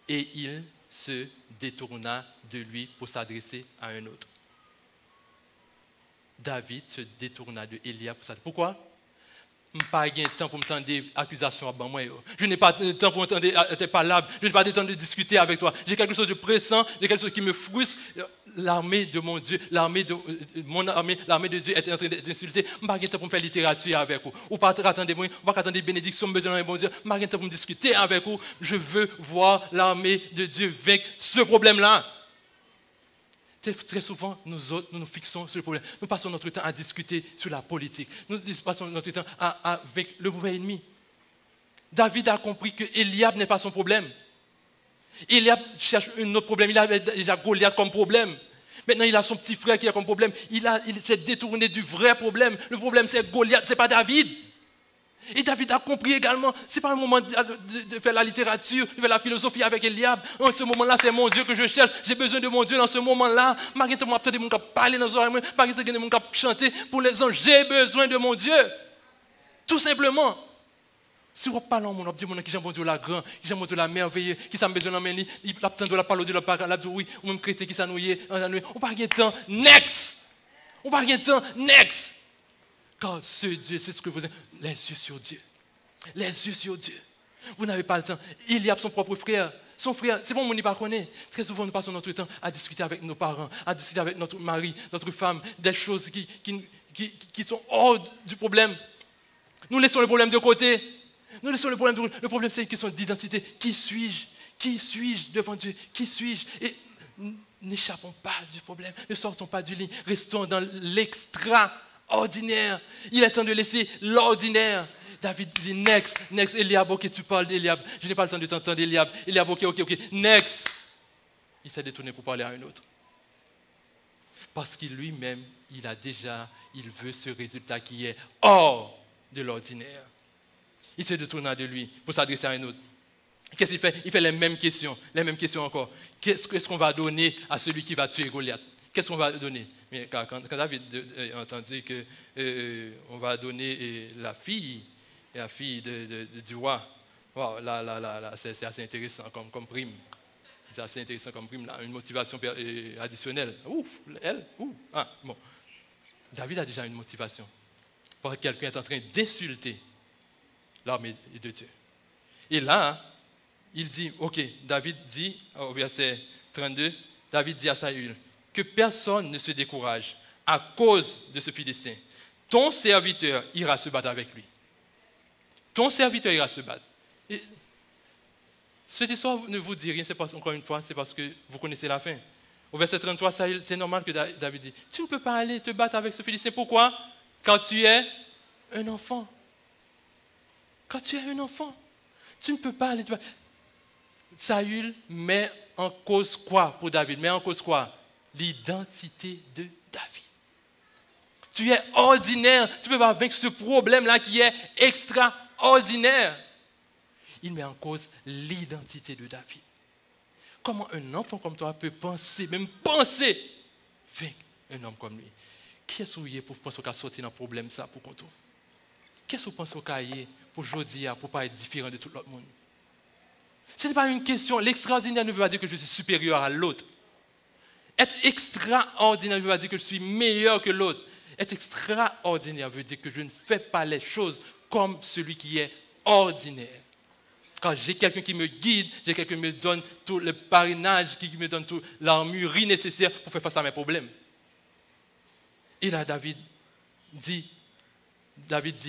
Et il se détourna de lui pour s'adresser à un autre. David se détourna de Eliab pour s'adresser. Pourquoi? Je n'ai pas de temps pour m'entendre des accusations à moi. Je n'ai pas de temps pour m'entendre tes palabres. Je n'ai pas de temps de discuter avec toi. J'ai quelque chose de pressant, j'ai quelque chose qui me frustre. L'armée de mon Dieu, l'armée de Dieu est en train d'insulter. Je n'ai pas de temps pour me faire littérature avec vous. Ou pas attendre moi, ou pas attendre des bénédictions, besoin de mon Dieu. Je n'ai pas de temps pour me discuter avec vous. Je veux voir l'armée de Dieu vaincre ce problème-là. Très souvent, nous nous fixons sur le problème. Nous passons notre temps à discuter sur la politique. Nous passons notre temps avec le mauvais ennemi. David a compris que Eliab n'est pas son problème. Eliab cherche un autre problème. Il avait déjà Goliath comme problème. Maintenant, il a son petit frère qui a comme problème. Il s'est détourné du vrai problème. Le problème, c'est Goliath, ce n'est pas David. Et David a compris également, ce n'est pas un moment de faire la littérature, de faire la philosophie avec Eliab. En ce moment-là, c'est mon Dieu que je cherche. J'ai besoin de mon Dieu dans ce moment-là. Malgré tout, je vais parler dans les oreilles, malgré tout, je vais chanter pour les anges. J'ai besoin de mon Dieu. Tout simplement. Si vous parlez en mon Dieu, qui j'aime mon Dieu la grand, qui j'aime mon Dieu la merveilleuse, qui ça me besoin d'en il attend de la parole de la parole, la oui, ou même chrétien qui s'annouille, on va pas gagner temps, next. On va gagner temps, next. Car ce Dieu, c'est ce que vous avez. Les yeux sur Dieu. Les yeux sur Dieu. Vous n'avez pas le temps. Il y a son propre frère. Son frère, c'est bon, on n'y pas connaît. Très souvent, nous passons notre temps à discuter avec nos parents, à discuter avec notre mari, notre femme, des choses qui sont hors du problème. Nous laissons le problème de côté. Nous laissons le problème de côté. Le problème, c'est une question d'identité. Qui suis-je? Qui suis-je devant Dieu? Qui suis-je? Et n'échappons pas du problème. Ne sortons pas du lit. Restons dans l'extraordinaire. Il est temps de laisser l'ordinaire. David dit next. Eliab, ok, tu parles d'Eliab. Je n'ai pas le temps de t'entendre, Eliab. Eliab, ok. Next. Il s'est détourné pour parler à un autre. Parce qu'il lui-même, il veut ce résultat qui est hors de l'ordinaire. Il se détourna de lui pour s'adresser à un autre. Qu'est-ce qu'il fait? Il fait les mêmes questions encore. Qu'est-ce qu'on va donner à celui qui va tuer Goliath? Qu'est-ce qu'on va donner? Mais quand David a entendu qu'on va donner la fille du roi, wow, là, c'est assez intéressant comme prime. C'est assez intéressant comme prime, là, une motivation additionnelle. Bon. David a déjà une motivation. Parce que quelqu'un est en train d'insulter l'armée de Dieu. Et là, il dit, ok, David dit, au verset 32, David dit à Saül, que personne ne se décourage à cause de ce Philistin. Ton serviteur ira se battre avec lui. Ton serviteur ira se battre. Et cette histoire ne vous dit rien, encore une fois, c'est parce que vous connaissez la fin. Au verset 33, Saül, c'est normal que David dit, tu ne peux pas aller te battre avec ce Philistin. Pourquoi? Quand tu es un enfant. Quand tu es un enfant, tu ne peux pas aller... Saül met en cause quoi pour David? Met en cause quoi? L'identité de David. Tu es ordinaire, tu ne peux pas vaincre ce problème-là qui est extraordinaire. Il met en cause l'identité de David. Comment un enfant comme toi peut penser, même penser, vaincre un homme comme lui? Qui est-ce qui est pour penser qu'à sortir dans le problème ça pour contour? Qu'est-ce que vous pensez qu'il y a pour aujourd'hui, pour ne pas être différent de tout l'autre monde? Ce n'est pas une question. L'extraordinaire ne veut pas dire que je suis supérieur à l'autre. Être extraordinaire ne veut pas dire que je suis meilleur que l'autre. Être extraordinaire veut dire que je ne fais pas les choses comme celui qui est ordinaire. Quand j'ai quelqu'un qui me guide, j'ai quelqu'un qui me donne tout le parrainage, qui me donne toute l'armurerie nécessaire pour faire face à mes problèmes. Et là, David dit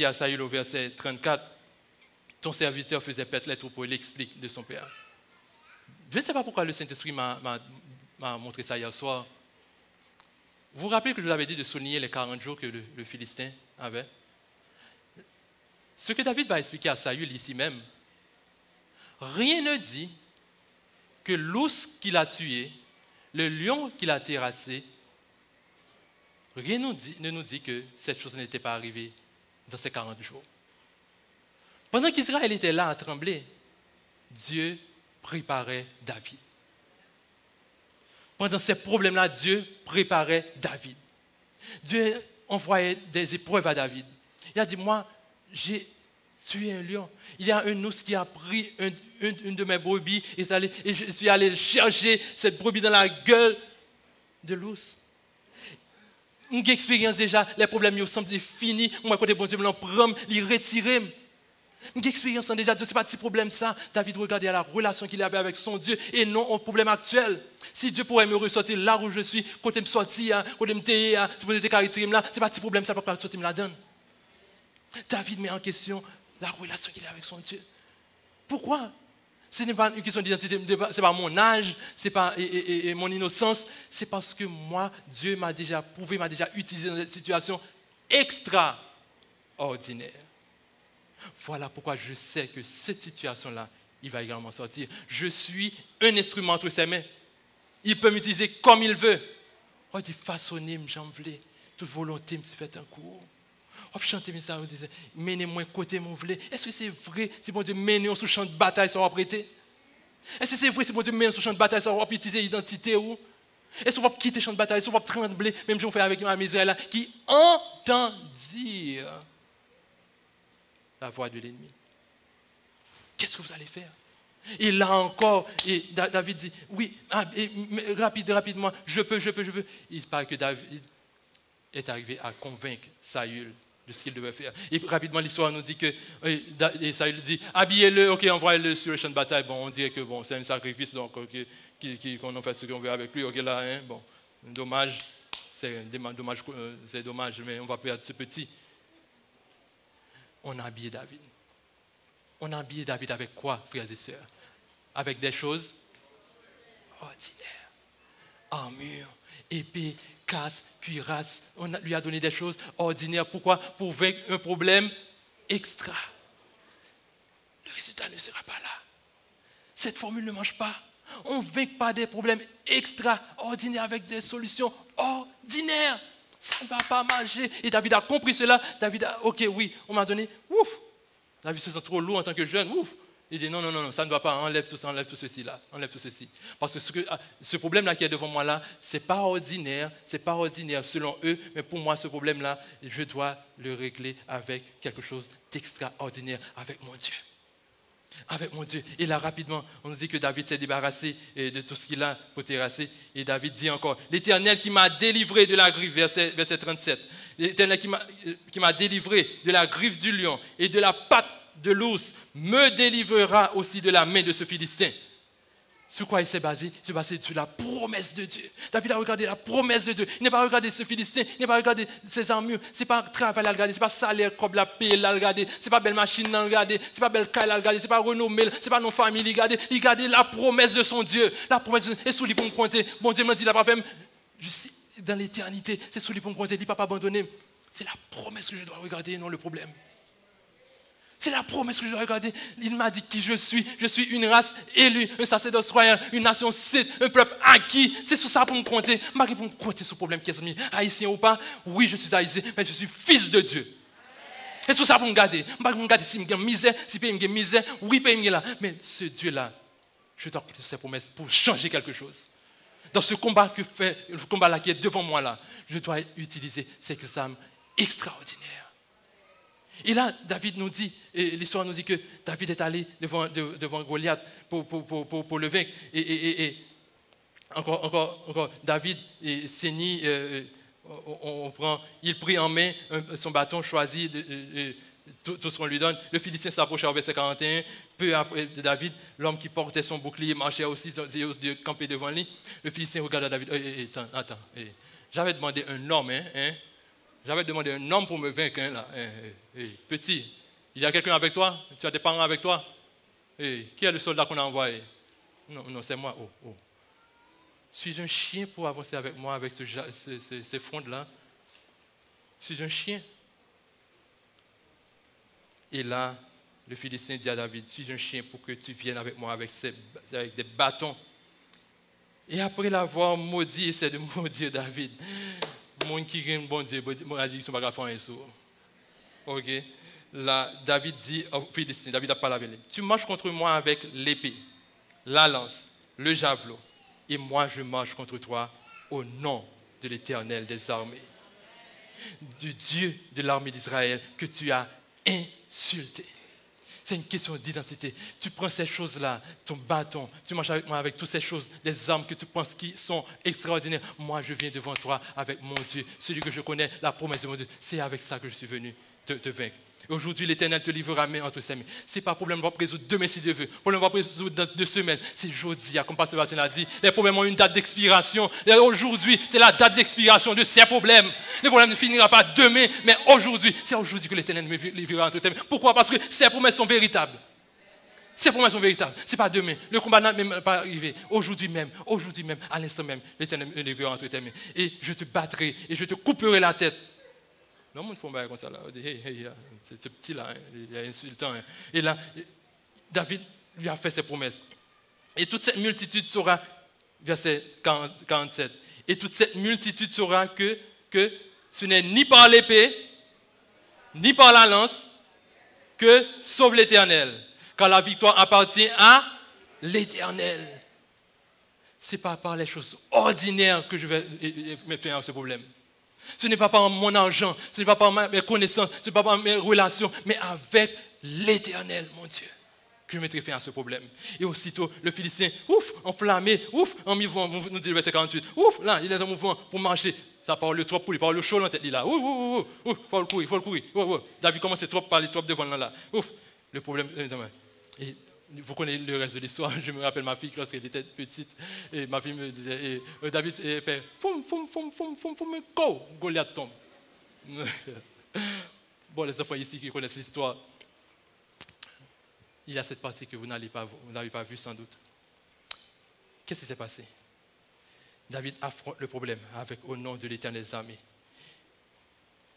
à Saül au verset 34, ton serviteur faisait paître les troupeaux, il explique de son père. Je ne sais pas pourquoi le Saint-Esprit m'a montré ça hier soir. Vous vous rappelez que je vous avais dit de souligner les 40 jours que le Philistin avait? Ce que David va expliquer à Saül ici même, rien ne dit que l'ours qu'il a tué, le lion qu'il a terrassé, rien ne nous dit que cette chose n'était pas arrivée dans ces 40 jours. Pendant qu'Israël était là à trembler, Dieu préparait David. Pendant ces problèmes-là, Dieu préparait David. Dieu envoyait des épreuves à David. Il a dit, moi, j'ai tué un lion. Il y a un ours qui a pris une de mes brebis et je suis allé chercher cette brebis dans la gueule de l'ours. Une expérience déjà, les problèmes ils semblent finis. Moi, côté bon Dieu, je l'en prends, les retirer. Une expérience déjà, Dieu, ce n'est pas de ce problème ça. David regardait à la relation qu'il avait avec son Dieu et non au problème actuel. Si Dieu pourrait me ressortir là où je suis, côté me sortir, côté me tailler, si vous êtes caractéristiques là, ce n'est pas de ce problème ça, pour que sortir me la donne. David met en question la relation qu'il a avec son Dieu. Pourquoi? Ce n'est pas une question d'identité, ce n'est pas mon âge, ce n'est pas mon innocence, c'est parce que moi, Dieu m'a déjà prouvé, m'a déjà utilisé dans cette situation extraordinaire. Voilà pourquoi je sais que cette situation-là, il va également sortir. Je suis un instrument entre ses mains. Il peut m'utiliser comme il veut. Oh, il dit façonner, j'en voulais. Toute volonté me fait un coup. Oh, chanter, mais ça, menez-moi côté, mon voulez. Est-ce que c'est vrai si mon Dieu mène sur le champ de bataille, ça va prêter? Est-ce que c'est vrai si mon Dieu mène sur le champ de bataille, ça va utiliser l'identité ou? Est-ce qu'on va quitter le champ de bataille, est-ce qu'on va trembler, même si on fait avec ma misère là, qui entend dire la voix de l'ennemi? Qu'est-ce que vous allez faire? Et là encore, et David dit, oui, rapidement, je peux. Il paraît que David est arrivé à convaincre Saül de ce qu'il devait faire. Et rapidement, l'histoire nous dit que et Saül dit, habillez-le, ok, envoyez-le sur le champ de bataille. Bon, on dirait que bon, c'est un sacrifice, donc qu'on en fait ce qu'on veut avec lui. Ok, là, hein, bon, dommage, c'est dommage, mais on va perdre ce petit. On a habillé David. On a habillé David avec quoi, frères et sœurs? Avec des choses ordinaires. Armure, épée, casse, cuirasse. On lui a donné des choses ordinaires. Pourquoi? Pour vaincre un problème extra. Le résultat ne sera pas là. Cette formule ne marche pas. On ne vainc pas des problèmes extraordinaires avec des solutions ordinaires. Ça ne va pas marcher. Et David a compris cela. David a, ok, oui, on m'a donné, ouf. David se sent trop lourd en tant que jeune, ouf. Il dit non, ça ne va pas, enlève tout ceci là, enlève tout ceci. Parce que ce problème-là qui est devant moi là, c'est pas ordinaire selon eux, mais pour moi ce problème-là, je dois le régler avec quelque chose d'extraordinaire, avec mon Dieu. Avec mon Dieu. Et là rapidement, on nous dit que David s'est débarrassé de tout ce qu'il a pour terrasser. Et David dit encore, l'Éternel qui m'a délivré de la griffe, verset 37, l'Éternel qui m'a délivré de la griffe du lion et de la patte de l'ours, me délivrera aussi de la main de ce Philistin. Sur quoi il s'est basé? Il s'est basé sur la promesse de Dieu. David a regardé la promesse de Dieu. Il n'a pas regardé ce Philistin, il n'a pas regardé ses armures. Ce n'est pas travail à regarder, ce n'est pas salaire comme la paye à regarder, ce n'est pas belle machine à regarder, ce n'est pas belle caille à regarder, ce n'est pas renommé, ce n'est pas nos familles à regarder. Il regardait la promesse de son Dieu. La promesse de Dieu. Et sous lui pour me compter. Bon Dieu m'a dit, il n'a pas fait, je suis dans l'éternité, c'est sous lui pour me compter, il ne va pas abandonner. C'est la promesse que je dois regarder, non le problème. C'est la promesse que je dois regarder. Il m'a dit qui je suis. Je suis une race élue, un sacerdoce royal, une nation sainte, un peuple acquis. C'est sur ça pour me compter. Je ne vais pas compter ce problème qui est mis haïtien ou pas. Oui, je suis haïtien, mais je suis fils de Dieu. C'est sur ça pour me garder. Je ne vais pas me regarder si je suis misère, si je suis misère. Oui, je suis là. Mais ce Dieu-là, je dois compter sur ses promesses pour changer quelque chose. Dans ce combat le combat-là qui est devant moi là, je dois utiliser ces armes extraordinaires. Et là, David nous dit, et l'histoire nous dit que David est allé devant Goliath pour le vaincre. Et encore, David saignit, il prit en main son bâton choisi, tout ce qu'on lui donne. Le Philistin s'approcha au verset 41. Peu après David, l'homme qui portait son bouclier marchait aussi, campé devant lui. Le Philistin regarda David. Attends. J'avais demandé un homme, J'avais demandé un homme pour me vaincre. Petit, il y a quelqu'un avec toi? Tu as des parents avec toi? Qui est le soldat qu'on a envoyé? Non, c'est moi. Suis-je un chien pour avancer avec moi avec ces frondes-là? Suis-je un chien? Et là, le Philistin dit à David, suis-je un chien pour que tu viennes avec moi avec des bâtons? Et après l'avoir maudit, essaie de maudire David. Mon qui est bon Dieu, a dit que son bagage est sourd. Ok. Là, David dit au Philistin, David a parlé avec lui. Tu marches contre moi avec l'épée, la lance, le javelot, et moi je marche contre toi au nom de l'Éternel des armées, du Dieu de l'armée d'Israël que tu as insulté. C'est une question d'identité. Tu prends ces choses-là, ton bâton, tu marches avec moi avec toutes ces choses, des armes que tu penses qui sont extraordinaires. Moi, je viens devant toi avec mon Dieu, celui que je connais, la promesse de mon Dieu. C'est avec ça que je suis venu te vaincre. Aujourd'hui, l'Éternel te livrera main entre ses mains. Ce n'est pas un problème qu'on va résoudre demain si Dieu veut. Le problème qu'on va résoudre dans 2 semaines. C'est aujourd'hui, comme Pasteur Bastien l'a dit. Les problèmes ont une date d'expiration. Aujourd'hui, c'est la date d'expiration de ces problèmes. Le problème ne finira pas demain, mais aujourd'hui. C'est aujourd'hui que l'Éternel me livrera entre tes mains. Pourquoi? Parce que ces promesses sont véritables. Ces promesses sont véritables. Ce n'est pas demain. Le combat n'a même pas arrivé. Aujourd'hui même, à l'instant même, l'Éternel me livrera entre tes mains. Et je te battrai et je te couperai la tête. Non, mon font comme ça là. Ce petit là, il est insultant. Et là, David lui a fait ses promesses. Et toute cette multitude saura, verset 47, et toute cette multitude saura que ce n'est ni par l'épée, ni par la lance, que sauve l'Éternel. Car la victoire appartient à l'Éternel. Ce n'est pas par les choses ordinaires que je vais me faire ce problème. Ce n'est pas par mon argent, ce n'est pas par mes connaissances, ce n'est pas par mes relations, mais avec l'Éternel, mon Dieu, que je mettrai fin à ce problème. Et aussitôt, le Philistin, enflammé, en mouvement, nous dit le verset 48, là, il est en mouvement pour marcher. Ça parle le trop pour lui, parle le chaud en tête, là. Il faut le courir. David commence trop à parler trop devant là. Le problème, et vous connaissez le reste de l'histoire. Je me rappelle ma fille lorsqu'elle était petite. Et ma fille me disait, David fait foum, go, Goliath tombe. Bon, les enfants ici qui connaissent l'histoire, il y a cette partie que vous n'avez pas vue sans doute. Qu'est-ce qui s'est passé? David affronte le problème au nom de l'Éternel des armées.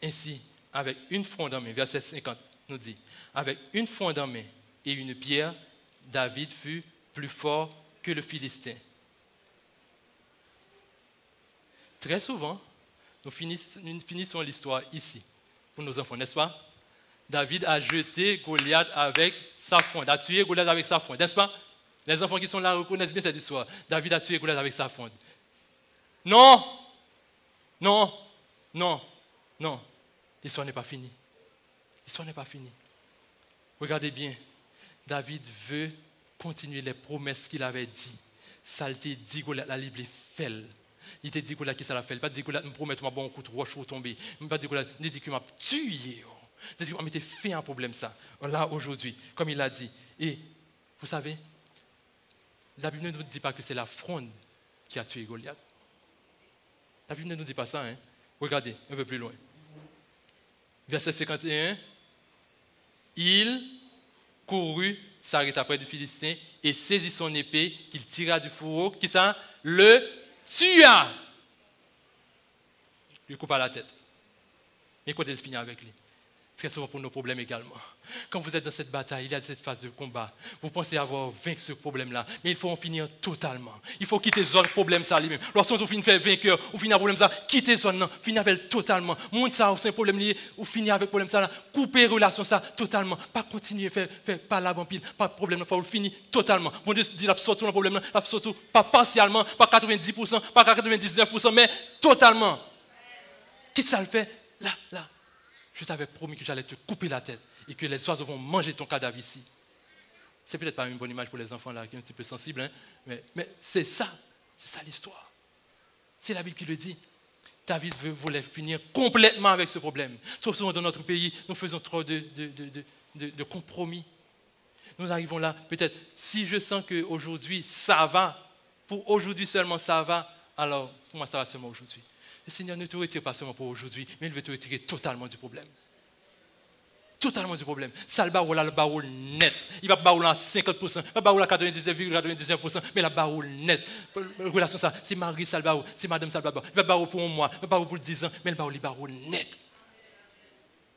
Ainsi, avec une fronde en main, verset 50 nous dit, avec une fronde en main et une pierre, David fut plus fort que le Philistin. Très souvent, nous finissons l'histoire ici, pour nos enfants, n'est-ce pas? David a jeté Goliath avec sa fronde, a tué Goliath avec sa fronde, n'est-ce pas? Les enfants qui sont là reconnaissent bien cette histoire. David a tué Goliath avec sa fronde. Non, l'histoire n'est pas finie. L'histoire n'est pas finie. Regardez bien. David veut continuer les promesses qu'il avait dit. Ça a été dit Goliath, la Bible fait. Il t'a dit Goliath qui ça l'a fait. Il n'a pas dit Goliath me promet un bon coup de roche pour tomber. Il n'a pas dit Goliath, il dit qu'il m'a tué. Il dit qu'il m'a fait un problème ça. Là aujourd'hui, comme il l'a dit. Et vous savez, la Bible ne nous dit pas que c'est la fronde qui a tué Goliath. La Bible ne nous dit pas ça. Regardez un peu plus loin. Verset 51. Il courut, s'arrêta près du Philistin et saisit son épée qu'il tira du fourreau, qui ça? Le tua. Il lui coupa la tête. Mais quand il finit avec lui. Très souvent pour nos problèmes également. Quand vous êtes dans cette bataille, il y a cette phase de combat. Vous pensez avoir vaincu ce problème-là, mais il faut en finir totalement. Il faut quitter zone problème ça lui-même. Lorsque vous finissez faire vainqueur, vous finissez un problème ça, quittez zone non, finissez avec totalement. Monde ça c'est un problème lié, vous finissez avec problème ça, coupez relation ça totalement. Pas continuer faire pas la vampire, pas de problème, il faut le finir totalement. Mon Dieu dit la sortir le problème, la sortir pas partiellement, pas 90%, pas 99%, mais totalement. Qui ça le fait là. Je t'avais promis que j'allais te couper la tête et que les oiseaux vont manger ton cadavre ici. C'est peut-être pas une bonne image pour les enfants là, qui sont un petit peu sensibles, hein, mais c'est ça l'histoire. C'est la Bible qui le dit. David voulait finir complètement avec ce problème. Sauf souvent dans notre pays, nous faisons trop de compromis. Nous arrivons là, peut-être, si je sens qu'aujourd'hui ça va, pour aujourd'hui seulement ça va, alors pour moi ça va seulement aujourd'hui. Le Seigneur ne te retire pas seulement pour aujourd'hui, mais il veut te retirer totalement du problème. Totalement du problème. Ça, le barreau net. Il va barreau à 50%, il va barreau à 99,99%, mais la barreau net. Relation ça, c'est Marie Salbao, c'est Madame Salbao. Il va barreau pour un mois, il va barreau pour 10 ans, mais le barreau net.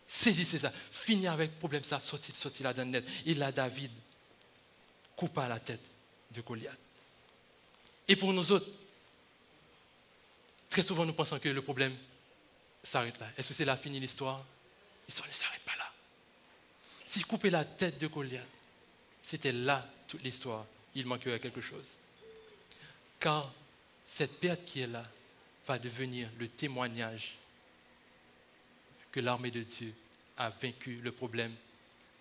Saisissez ça. Fini avec le problème ça, sorti là-dedans net. Et là, David coupa la tête de Goliath. Et pour nous autres, très souvent, nous pensons que le problème s'arrête là. Est-ce que c'est là fini l'histoire? L'histoire ne s'arrête pas là. Si couper la tête de Goliath, c'était là toute l'histoire. Il manquerait quelque chose. Car cette perte qui est là va devenir le témoignage que l'armée de Dieu a vaincu le problème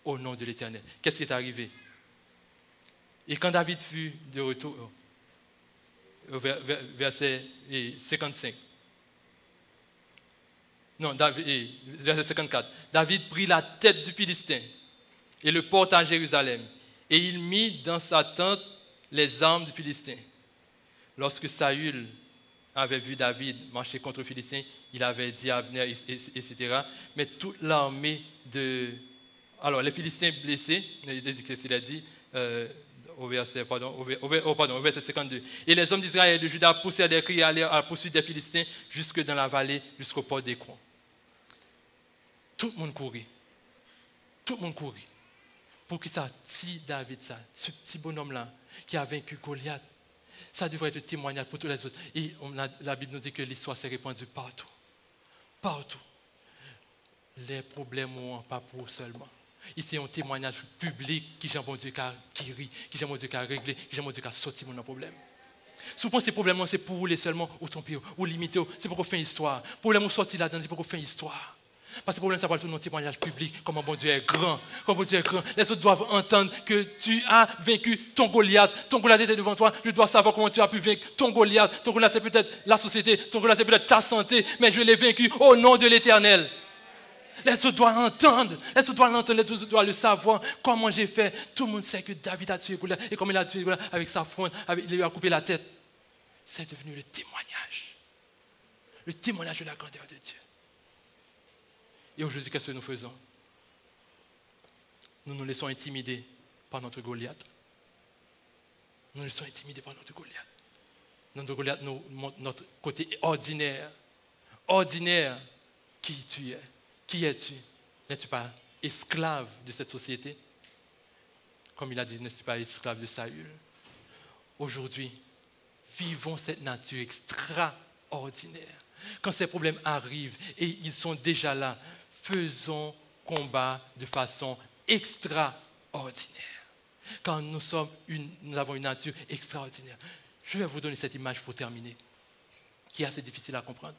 au nom de l'Éternel. Qu'est-ce qui est arrivé? Et quand David fut de retour, verset 55. Non, verset 54. David prit la tête du Philistin et le porta à Jérusalem. Et il mit dans sa tente les armes du Philistin. Lorsque Saül avait vu David marcher contre le Philistin, il avait dit à Abner, etc. Mais toute l'armée de... Alors, les Philistins blessés, il a dit... au verset 52. Et les hommes d'Israël et de Juda poussèrent des cris et allèrent à la poursuite des Philistins jusque dans la vallée, jusqu'au port d'Écron. Tout le monde courait. Tout le monde courait. Pour que ça, petit David, ça, ce petit bonhomme-là, qui a vaincu Goliath, ça devrait être un témoignage pour tous les autres. Et la Bible nous dit que l'histoire s'est répandue partout. Partout. Les problèmes n'ont pas pour seulement. Ici, un témoignage public qui j'ai mon Dieu qui a guéri, qui j'ai mon Dieu qui a réglé, qui j'ai mon Dieu qui a sorti mon problème. Souvent, ces problèmes, c'est pour rouler seulement ou tromper ou limiter, c'est pour qu'on fasse histoire. Pour problème, sortir là-dedans, c'est pour qu'on fasse histoire. Parce que le problème, ça va être un témoignage public, comment mon Dieu est grand, comment mon Dieu est grand. Les autres doivent entendre que tu as vaincu ton Goliath. Ton Goliath était devant toi, je dois savoir comment tu as pu vaincre ton Goliath. Ton Goliath, c'est peut-être la société, ton Goliath, c'est peut-être ta santé, mais je l'ai vaincu au nom de l'Éternel. Les autres doivent entendre, les autres doivent le savoir, comment j'ai fait. Tout le monde sait que David a tué Goliath, et comme il a tué Goliath avec sa fronde, il lui a coupé la tête. C'est devenu le témoignage de la grandeur de Dieu. Et aujourd'hui, qu'est-ce que nous faisons? Nous nous laissons intimider par notre Goliath. Nous nous laissons intimider par notre Goliath. Notre Goliath nous montre notre côté ordinaire. Ordinaire, qui tu es. Qui es-tu? N'es-tu pas esclave de cette société? Comme il a dit, n'es-tu pas esclave de Saül? Aujourd'hui, vivons cette nature extraordinaire. Quand ces problèmes arrivent et ils sont déjà là, faisons combat de façon extraordinaire. Car nous avons une nature extraordinaire. Je vais vous donner cette image pour terminer, qui est assez difficile à comprendre.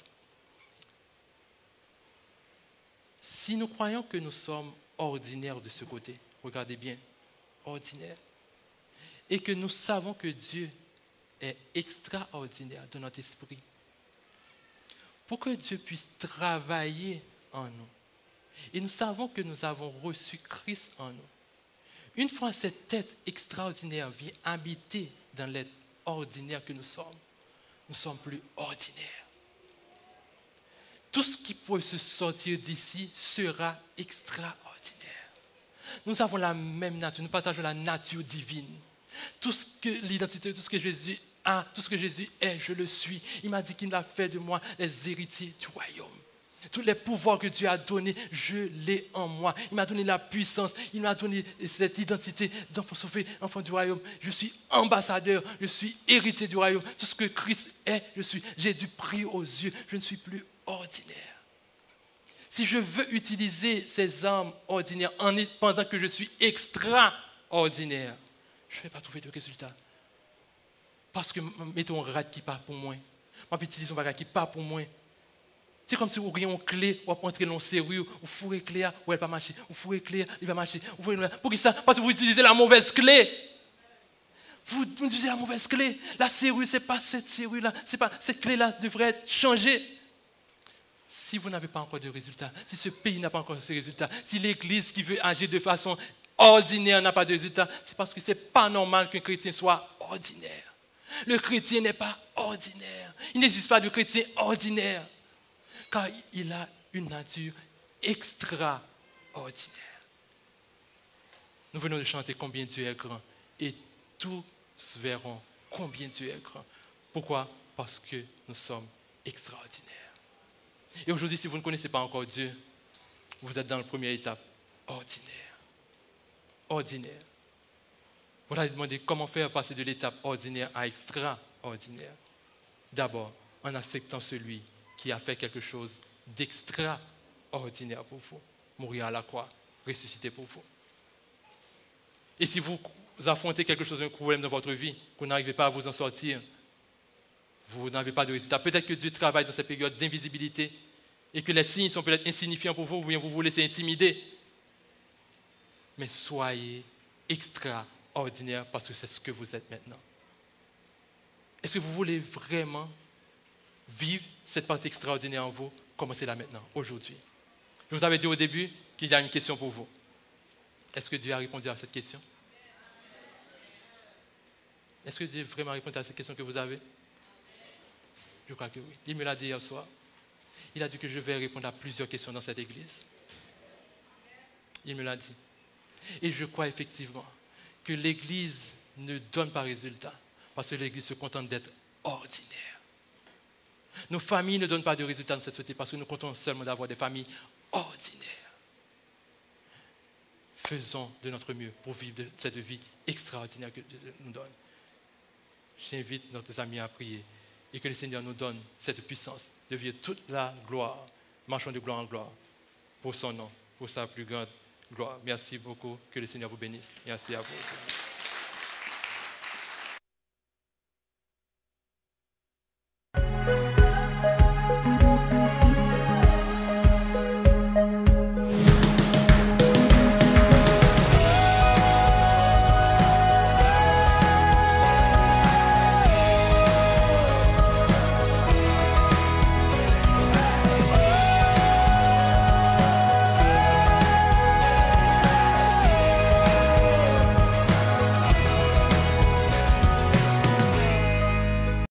Si nous croyons que nous sommes ordinaires de ce côté, regardez bien, ordinaires, et que nous savons que Dieu est extraordinaire de notre esprit, pour que Dieu puisse travailler en nous, et nous savons que nous avons reçu Christ en nous, une fois cette tête extraordinaire vient habiter dans l'être ordinaire que nous sommes plus ordinaires. Tout ce qui peut se sortir d'ici sera extraordinaire. Nous avons la même nature, nous partageons la nature divine. Tout ce que l'identité, tout ce que Jésus a, tout ce que Jésus est, je le suis. Il m'a dit qu'il a fait de moi les héritiers du royaume. Tous les pouvoirs que Dieu a donnés, je l'ai en moi. Il m'a donné la puissance, il m'a donné cette identité d'enfant sauvé, enfant du royaume. Je suis ambassadeur, je suis héritier du royaume. Tout ce que Christ est, je suis. J'ai du prix aux yeux, je ne suis plus ordinaire. Si je veux utiliser ces armes ordinaires pendant que je suis extraordinaire, je ne vais pas trouver de résultat. Parce que mettons un rat qui part pour moi. Ma petite son bagage qui part pour moi. C'est comme si vous aviez une clé, vous entrez dans le serrure, vous fourrez clé, ou elle ne va pas marcher. Vous fourrez clé, il va marcher. Pour qui ça? Parce que vous utilisez la mauvaise clé. Vous utilisez la mauvaise clé. La serrure, ce n'est pas cette serrure-là. Cette clé-là devrait être changée. Si vous n'avez pas encore de résultats, si ce pays n'a pas encore de résultats, si l'Église qui veut agir de façon ordinaire n'a pas de résultats, c'est parce que ce n'est pas normal qu'un chrétien soit ordinaire. Le chrétien n'est pas ordinaire. Il n'existe pas de chrétien ordinaire. Car il a une nature extraordinaire. Nous venons de chanter combien Dieu est grand. Et tous verront combien Dieu est grand. Pourquoi? Parce que nous sommes extraordinaires. Et aujourd'hui, si vous ne connaissez pas encore Dieu, vous êtes dans la première étape, ordinaire. Ordinaire. Vous allez demander comment faire passer de l'étape ordinaire à extraordinaire. D'abord, en acceptant celui qui a fait quelque chose d'extraordinaire pour vous. Mourir à la croix, ressusciter pour vous. Et si vous affrontez quelque chose, un problème dans votre vie, que vous n'arrivez pas à vous en sortir, vous n'avez pas de résultat. Peut-être que Dieu travaille dans cette période d'invisibilité et que les signes sont peut-être insignifiants pour vous ou bien vous vous laissez intimider. Mais soyez extraordinaire parce que c'est ce que vous êtes maintenant. Est-ce que vous voulez vraiment vivre cette partie extraordinaire en vous? Commencez là maintenant, aujourd'hui. Je vous avais dit au début qu'il y a une question pour vous. Est-ce que Dieu a répondu à cette question? Est-ce que Dieu a vraiment répondu à cette question que vous avez? Je crois que oui. Il me l'a dit hier soir. Il a dit que je vais répondre à plusieurs questions dans cette église. Il me l'a dit. Et je crois effectivement que l'église ne donne pas résultat parce que l'église se contente d'être ordinaire. Nos familles ne donnent pas de résultats dans cette société parce que nous comptons seulement d'avoir des familles ordinaires. Faisons de notre mieux pour vivre de cette vie extraordinaire que Dieu nous donne. J'invite nos amis à prier et que le Seigneur nous donne cette puissance de vivre toute la gloire, marchons de gloire en gloire pour son nom, pour sa plus grande gloire. Merci beaucoup, que le Seigneur vous bénisse. Merci à vous.